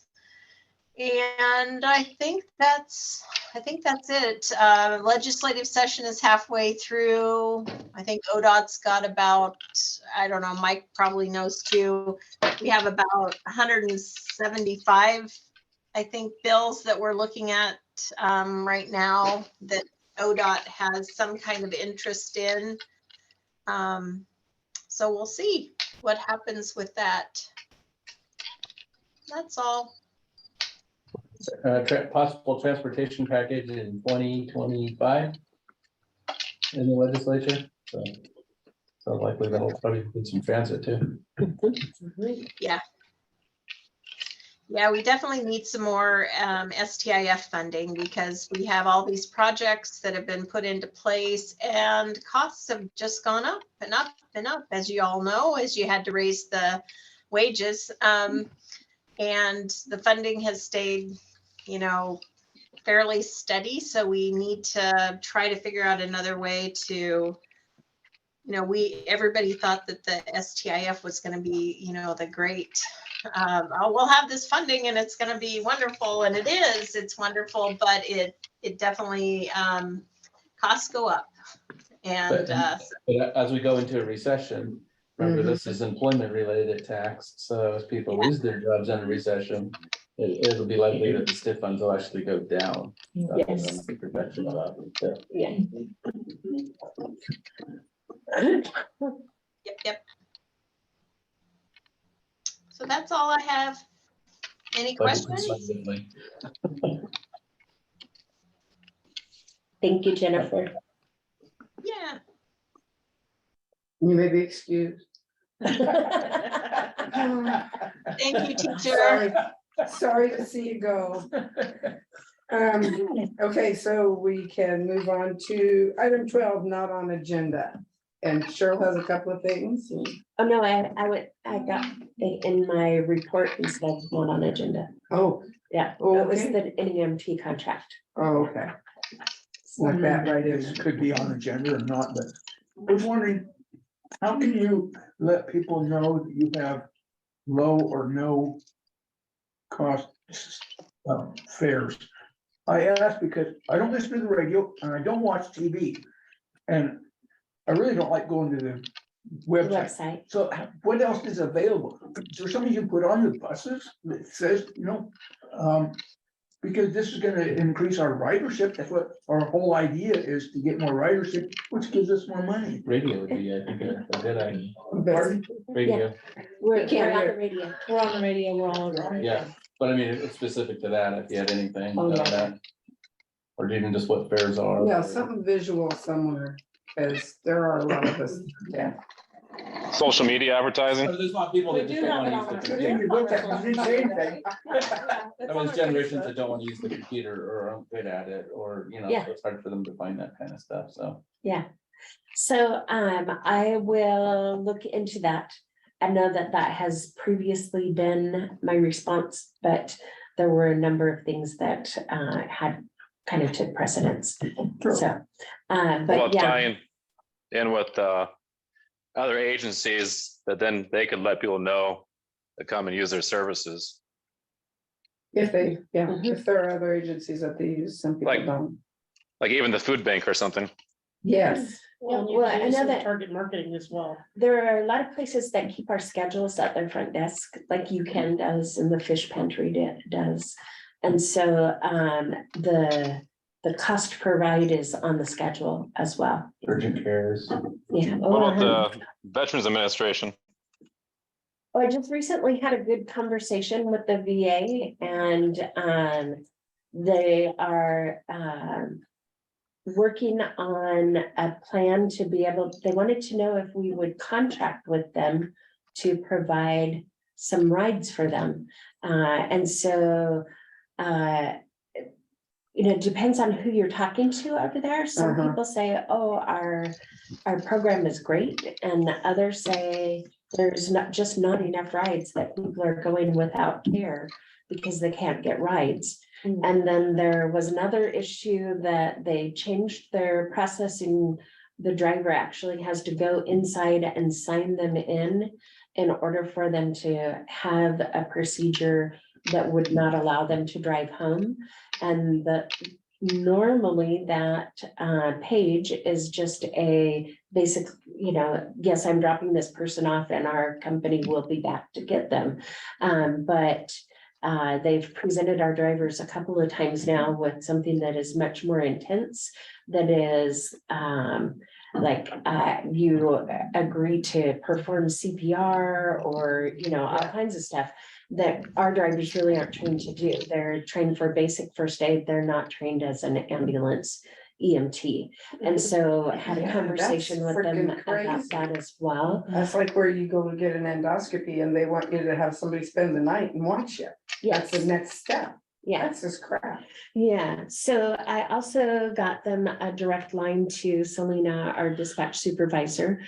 And I think that's it. Legislative session is halfway through. I think ODOT's got about, I don't know, Mike probably knows too. We have about 175, I think, bills that we're looking at right now that ODOT has some kind of interest in. So we'll see what happens with that. That's all. Possible transportation package in 2025 in the legislature, so likely that'll probably include some transit too. Yeah, we definitely need some more STIF funding because we have all these projects that have been put into place and costs have just gone up and up and up, as you all know, as you had to raise the wages. And the funding has stayed, you know, fairly steady. So we need to try to figure out another way to, you know, everybody thought that the STIF was going to be, you know, the great, oh, we'll have this funding and it's going to be wonderful. And it is, it's wonderful, but it definitely, costs go up. And But as we go into a recession, remember, this is employment related tax, so as people lose their jobs in a recession, it'll be likely that the STIF funds will actually go down. Yes. Protection of that. Yeah. Yep. So that's all I have. Any questions? Thank you, Jennifer. Yeah. You may be excused. Thank you, teacher. Sorry to see you go. Okay, so we can move on to item 12, not on agenda. And Cheryl has a couple of things. Oh, no, I got it in my report instead of one on agenda. Oh, Yeah, Oh, it was okay. the NEMT contract. oh, okay. Snuck that right in. This could be on agenda or not, but I was wondering, how can you let people know that you have low or no cost fares? I ask because I don't listen to the radio and I don't watch TV. And I really don't like going to the website. Website. So what else is available? Is there something you put on the buses that says, you know, because this is gonna increase our ridership. That's what our whole idea is, to get more ridership, which gives us more money. Radio would be, I think, a good idea. Pardon? Radio, We're can't on hear. the radio. We're on the radio, we're all over. yeah, but I mean, it's specific to that, if you had anything Oh, on yeah. that. Or even just what fares are. Yeah, something visual somewhere, because there are a lot of us. Yeah. Social media advertising. There's not people We that just do don't have want it to on use the our- computer. You didn't say anything. I mean, there's generations that don't want to use the computer or aren't good at it, or, you know, Yeah. it's hard for them to find that kind of stuff, so. Yeah. So I will look into that. I know that that previously been my response, but there were a number of things that had kind of took precedence. So, Well, but yeah, tying in with other agencies that then they could let people know to come and use their services. If they, yeah, Mhm. if there are other agencies that they use, some people Like- don't. Like even the food bank or something. Yes, Well, Well, I know that- target marketing as well. there are a lot of places that keep our schedules at their front desk, like UCAN does and the fish pantry does. And so the cost per ride is on the schedule as well. Urgent cares. Yeah. What about the Veterans Administration? Oh, I just recently had a good conversation with the VA and they are working on a plan to be able, they wanted to know if we would contract with them to provide some rides for them. And so you know, it depends on who you're talking to over there. Some Uh-huh. people say, oh, our program is great, and others say there's just not enough rides, that people are going without care because they can't get rides. Mm. And then there was another issue that they changed their processing. The driver actually has to go inside and sign them in. in order for them to have a procedure that would not allow them to drive home. And that normally that page is just a basic, yes, I'm dropping this person off and our company will be back to get them. But they've presented our drivers a couple of times now with something that is much more intense. That is like you agree to perform CPR or, all kinds of stuff that our drivers really aren't trained to do. They're trained for basic first aid. They're not trained as an ambulance EMT. And so I had a Yeah, conversation that's with them freaking about crazy. that as well. That's like where you go to get an endoscopy and they want you to have somebody spend the night and watch you. That's Yes, the next step. yeah. That's just crap. Yeah, so I also got them a direct line to Selena, our dispatch supervisor,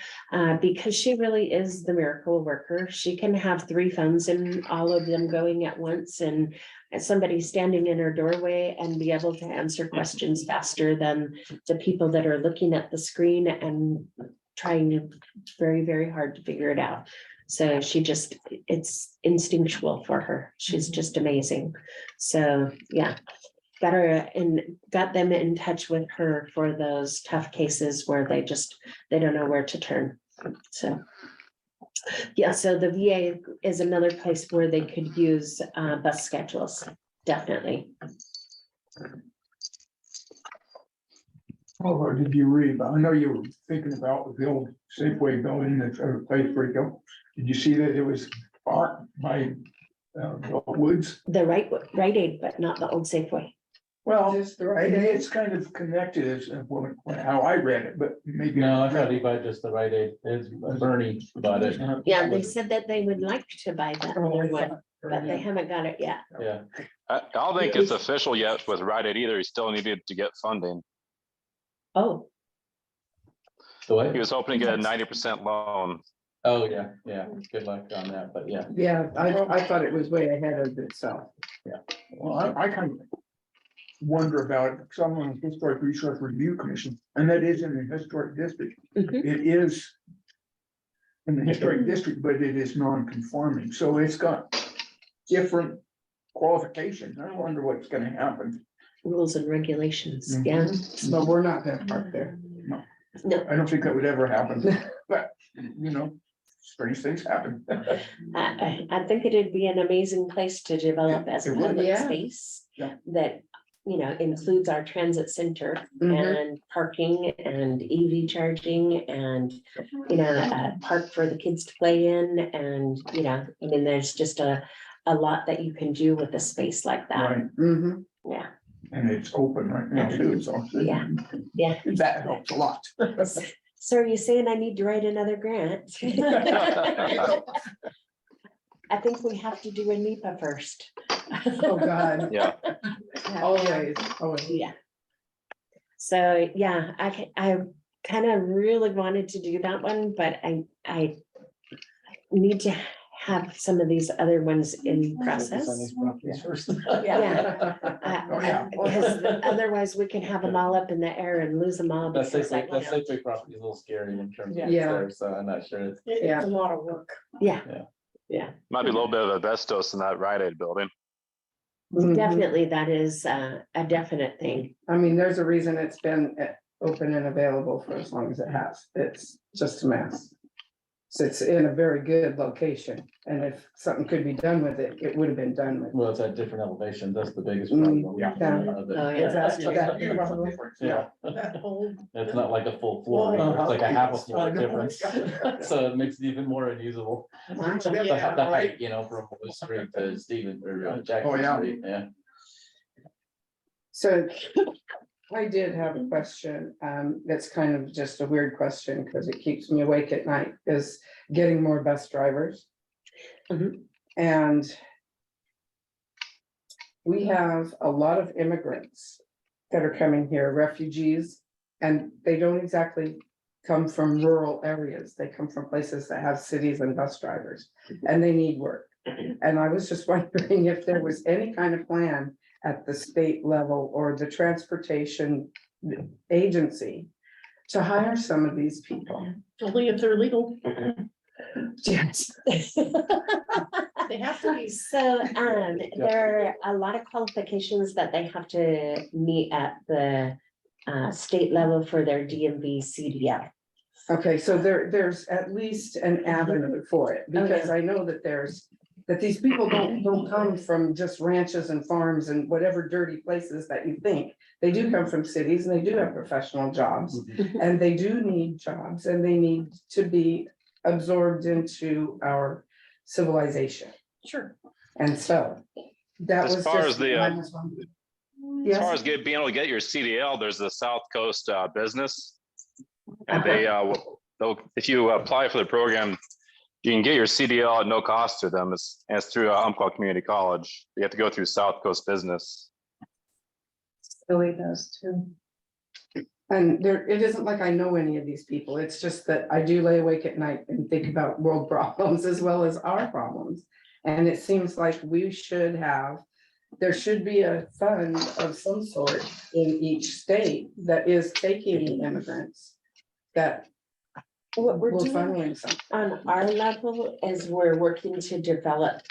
because she really is the miracle worker. She can have 3 phones and all of them going at once and somebody standing in her doorway and be able to answer questions faster than the people that are looking at the screen and trying very, very hard to figure it out. So she just, it's instinctual for her. She's just amazing. So, yeah, got them in touch with her for those tough cases where they don't know where to turn. So, yeah, so the VA is another place where they could use bus schedules, definitely. Or did you read about, I know you were thinking about the old Safeway building that's a place where you go. Did you see that it was bought by Woods? The Rite Aid, but not the old Safeway. Well, Just the right and age. it's kind of connected as how I read it, but maybe. No, I thought he bought just the Rite Aid. It's Bernie bought it. Yeah, they said that they would like to buy that Oh, other I one, thought- but they haven't got it yet. Yeah, I don't think it's official yet with Rite Aid either. He still needed to get funding. Oh, the way. He was hoping to get a 90% loan. Oh, yeah, good luck on that, but yeah. Yeah, I thought it was way ahead of itself. Well, I kind of wonder about it, because I'm on the Historic Resource Review Commission, and that is in the historic district. Mhm. It is in the historic district, but it is non-conforming, so it's got different qualifications. I wonder what's gonna happen. rules and regulations, Mhm. yeah. But we're not gonna park there. No, I don't think that would ever happen, but, strange things happen. I think it'd be an amazing place to develop as a It would, public yeah. space. Yeah. That, includes our transit center Mhm. and parking and EV charging and, a park for the kids to play in and, there's just a lot that you can do with a space like that. Right, Mhm. Yeah, and it's open right now too, so. Yeah. yeah. That helps a lot. So are you saying I need to write another grant? I think we have to do a NEPA first. Oh, God, Yeah, always, always. Yeah. So, yeah, I kind of really wanted to do that one, but I need to have some of these other ones in process. Yeah. Oh, yeah. Because otherwise we can have them all up in the air and lose them all. That's because, Safeway, that Safeway property is a little scary in terms of, Yeah. there, so I'm not sure. Yeah. It's a lot of work. Yeah. Yeah. Yeah, might be a little bit of asbestos in that Rite Aid building. Mhm. definitely. That is a definite thing. I mean, there's a reason it's been open and available for as long as it has. It's just a mess. So it's in a very good location, and if something could be done with it, it would have been done with. Well, it's at different elevations, that's the biggest Mm, problem. yeah. of it. Oh, yeah. Exactly. Yeah, That whole. it's not like a full floor, Well, it's like a half a floor I know. difference, so it makes it even more unusable. The Yeah, the right. height, from Wood Street to Stephen or Jackson Oh, yeah. Street, yeah. So I did have a question, that's kind of just a weird question, because it keeps me awake at night, is getting more bus drivers. Mhm. And we have a lot of immigrants that are coming here, refugees, and they don't exactly come from rural areas. They come from places that have cities and bus drivers, and they need work. And I was just wondering if there was any kind of plan at the state level or the transportation agency to hire some of these people. Only if they're legal. Yes. They have to be. So, there are a lot of qualifications that they have to meet at the state level for their DMV CDL. Okay, so there's at least an avenue for it, Oh, because yeah. I know that these people don't come from just ranches and farms and whatever dirty places that you think. They do come from cities and they do have professional jobs, and they do need jobs, and they need to be absorbed into our civilization. Sure. And so that As was far just. as the, I was wondering. As far Yes, as being able to get your CDL, there's the South Coast Business. And they, if you apply for the program, you can get your CDL at no cost to them. It's through Umpqua Community College. You have to go through South Coast Business. Billy does too. and it isn't like I know any of these people. It's just that I do lay awake at night and think about world problems as well as our problems. And it seems like there should be a fund of some sort in each state that is taking immigrants. That What we're will doing funneling some. on our level is we're working to develop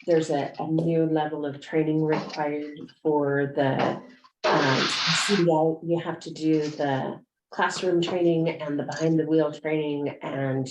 there's a new level of training required for the CDL. You have to do the classroom training and the behind the wheel training and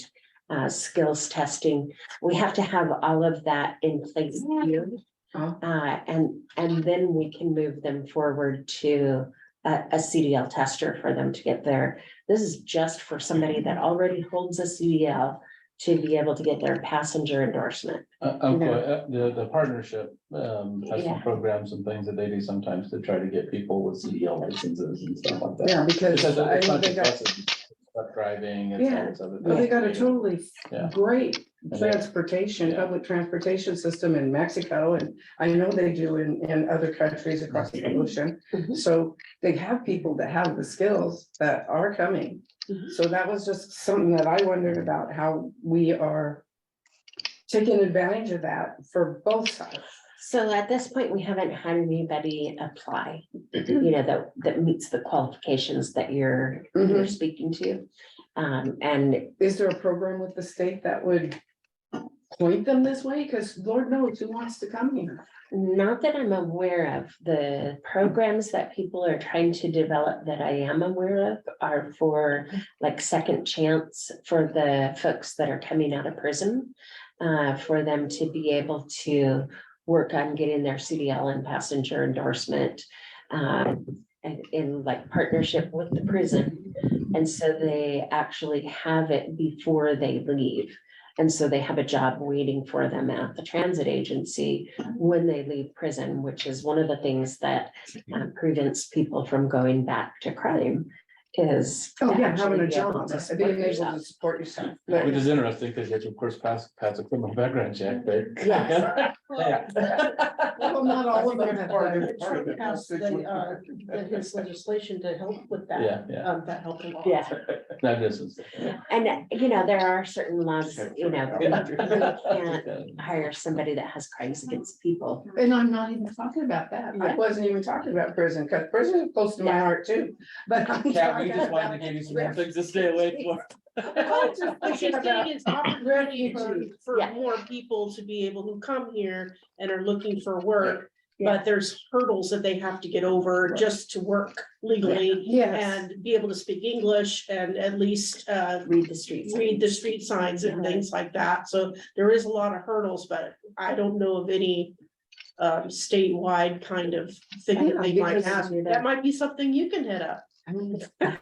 skills testing. We have to have all of that in place here. Oh. And then we can move them forward to a CDL tester for them to get there. This is just for somebody that already holds a CDL to be able to get their passenger endorsement. The partnership, has Yeah. some programs and things that they do sometimes to try to get people with CDL licenses and stuff like that. Yeah, because Because I it's know not they just got, buses, truck driving, it's all Yeah, this other. but they got a stuff. totally Yeah. great Yeah. transportation, Yeah. public transportation system in Mexico, and I know they do in other countries across the ocean. Mhm. So they have people that have the skills that are coming. Mhm. So that was just something that I wondered about, how we are taking advantage of that for both sides. So at this point, we haven't had anybody apply, you know, that meets the qualifications that you're speaking to. And Is there a program with the state that would point them this way? Because Lord knows who wants to come here. not that I'm aware of, the programs that people are trying to develop that I am aware of are for like second chance for the folks that are coming out of prison. For them to be able to work on getting their CDL and passenger endorsement. And in like partnership with the prison. And so they actually have it before they leave. And so they have a job waiting for them at the transit agency when they leave prison, which is one of the things that prevents people from going back to crime is. Oh, to yeah, actually having a be able job, to being support able yourself. to support yourself. Which is interesting, because you have to, of course, pass a criminal background check, but. Yes. Well, not all of them have part of it. Trump passed his legislation to help with that. Yeah. That helped a lot. Yeah, Not just. and you know, there are certain laws, you know, you can't hire somebody that has crimes against people. And I'm not even talking about that. I wasn't even talking about prison, because prison is close to my heart too, but. I'm Yeah, we talking just wanted to about- give you some more things to stay away for. I'm just But she's thinking about saying it's opportunity refugees. for Yeah. more people to be able to come here and are looking for work. Yeah. But there's hurdles that they have to get over just to work legally Yes, and be able to speak English and at least Read the streets. read the street signs and things like that. So there is a lot of hurdles, but I don't know of any statewide kind of thing that they might because have. That might be something you can head up. God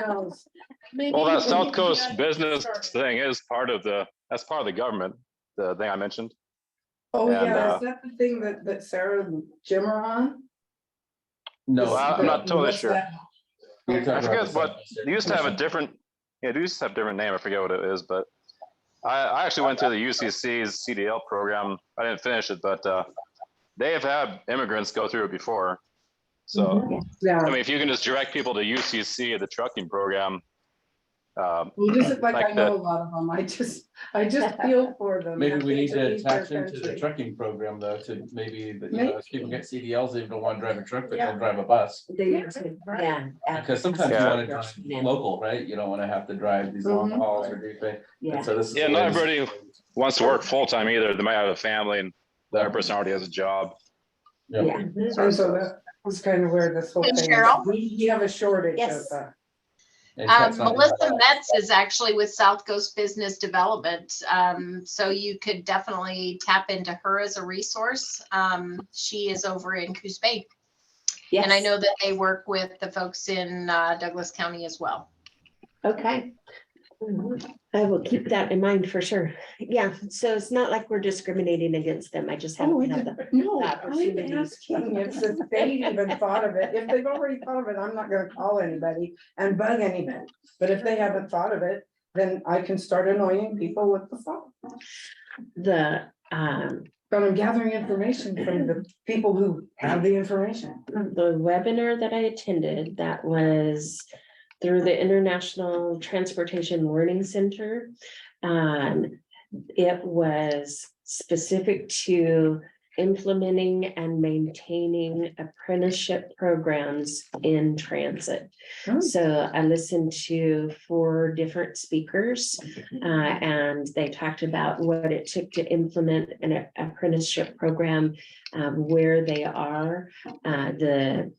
knows. Maybe Well, that when South you Coast get business started. thing is that's part of the government, the thing I mentioned. Oh, And, yeah, is that the thing that Sarah and Jim are on? No. Well, I'm not totally What's sure. that? I forget what, they used to have a different, yeah, they used to have a different name. I forget what it is, but I actually went to the UCC's CDL program. I didn't finish it, but they have had immigrants go through it before. So, Yeah. I mean, if you can just direct people to UCC, the trucking program, Well, this is like Like I know a lot of them. I just feel for them. Maybe and we need think to that these are attach them to the country. trucking program though, to maybe, that, Maybe. as people get CDLs, they don't want to drive a truck, but Yeah. they'll drive a bus. Yeah. Because sometimes you Yeah. want to drive Yeah. local, right? You don't want to have to drive these long Mhm. hauls or do things. Yeah. And so this is. Yeah, the not way this- everybody wants to work full-time either. They might have a family and the other person already has a job. Yeah. Yeah. And so that was kind of where this whole Hey, thing, Cheryl? we have a shortage of Yes. And Cat's not- Melissa Metz is actually with South Coast Business Development. So you could definitely tap into her as a resource. She is over in Coos Bay. Yes. And I know that they work with the folks in Douglas County as well. Okay. I will keep that in mind for sure. Yeah, so it's not like we're discriminating against them. I just Oh, haven't had the. no, I'm opportunities. asking if they even thought of it. If they've already thought of it, I'm not gonna call anybody and bug anybody. But if they haven't thought of it, then I can start annoying people with the phone. The, But I'm gathering information from the people who have the information. the webinar that I attended, that was through the International Transportation Learning Center. It was specific to implementing and maintaining apprenticeship programs in transit. Oh. So I listened to 4 different speakers, and they talked about what it took to implement an apprenticeship program, where they are, the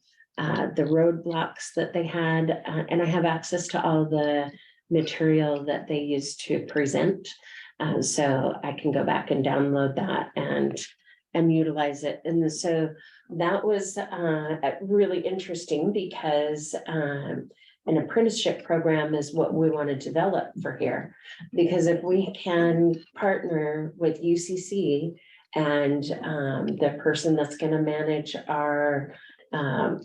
roadblocks that they had, and I have access to all the material that they used to present. So I can go back and download that and utilize it. And so that was really interesting because an apprenticeship program is what we want to develop for here. Because if we can partner with UCC and the person that's going to manage our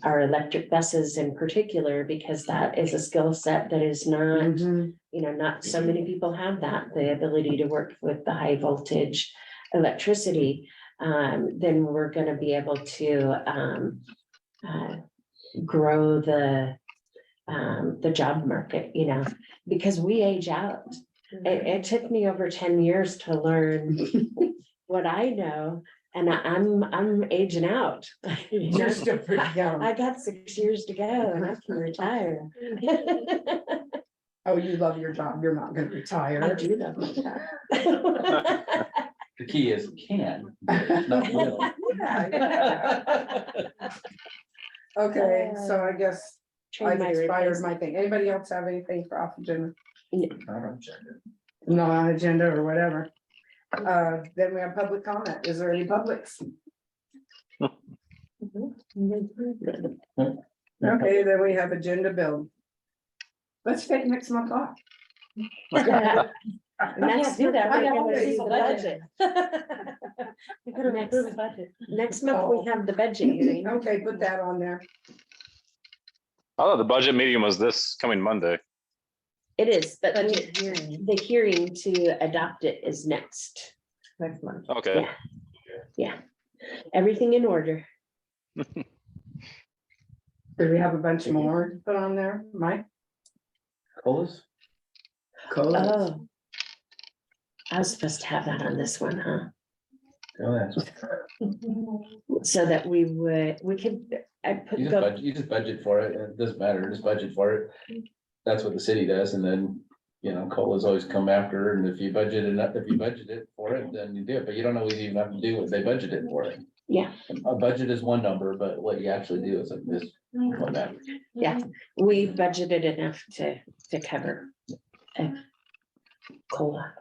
electric buses in particular, because that is a skill set that is not, Mhm. not so many people have that, the ability to work with the high voltage electricity, then we're gonna be able to grow the job market, because we age out. It took me over 10 years to learn what I know, and I'm aging out. You're still pretty young. I got 6 years to go and I can retire. Oh, you love your job. You're not gonna I retire. do love my job. The key is can. not will. Okay, so I guess Train I've my expired replacement. my thing. Anybody else have anything for off agenda? No. Not on agenda or whatever. Then we have public comment. Is there any publics? Okay, then we have agenda build. Let's take next month off. Next do that. month, I we're gotta gonna see see the the budget. budget. You could have Next. approved the budget. Next month, we have the budget hearing. Okay, put that on there. Oh, the budget meeting was this coming Monday. It is, but Budget hearing the hearing to adopt it is next. next month. Okay. Yeah. Everything in order. Do we have a bunch more to put on there, Mike? Colas? Colas. Oh. I was supposed to have that on this one, huh? Oh, yeah. So that we could, I put, You just budget for it. It doesn't matter. Just budget for it. That's what the city does. And then, colas always come after. And if you budget enough, if you budget it for it, then you do it. But you don't always even have to do what they budgeted for it. yeah, A budget is one number, but what you actually do is what matters. yeah, we budgeted enough to cover. COLA.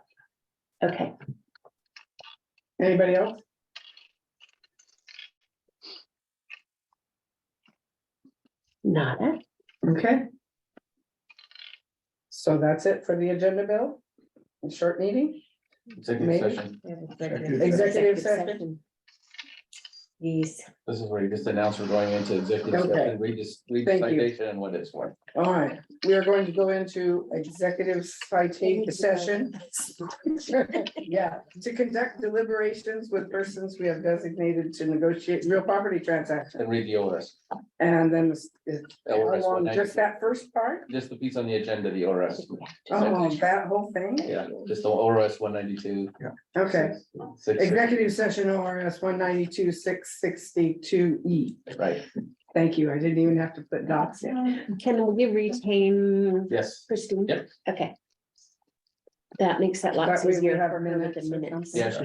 Okay. Anybody else? Nada. Okay. So that's it for the agenda, Bill? A short meeting? Executive Maybe. session. Executive session. Yes. This is where you just announce we're going into executive Okay. session, read the Thank you. citation and what it's for. All right, we are going to go into executive citation session. Yeah, to conduct deliberations with persons we have designated to negotiate real property transactions. And read the ORS, And then how ORS long, 192. just that first part? just the piece on the agenda, the ORS. Oh, that whole thing? Yeah, just the ORS 192. Okay, 6, executive session ORS 192-662E. right, Thank you, I didn't even have to put dots in. Can we retain yes. Christine? Yep. Okay. That makes that lots That way we easier have for her with the minutes or minutes. something. Yeah, sure.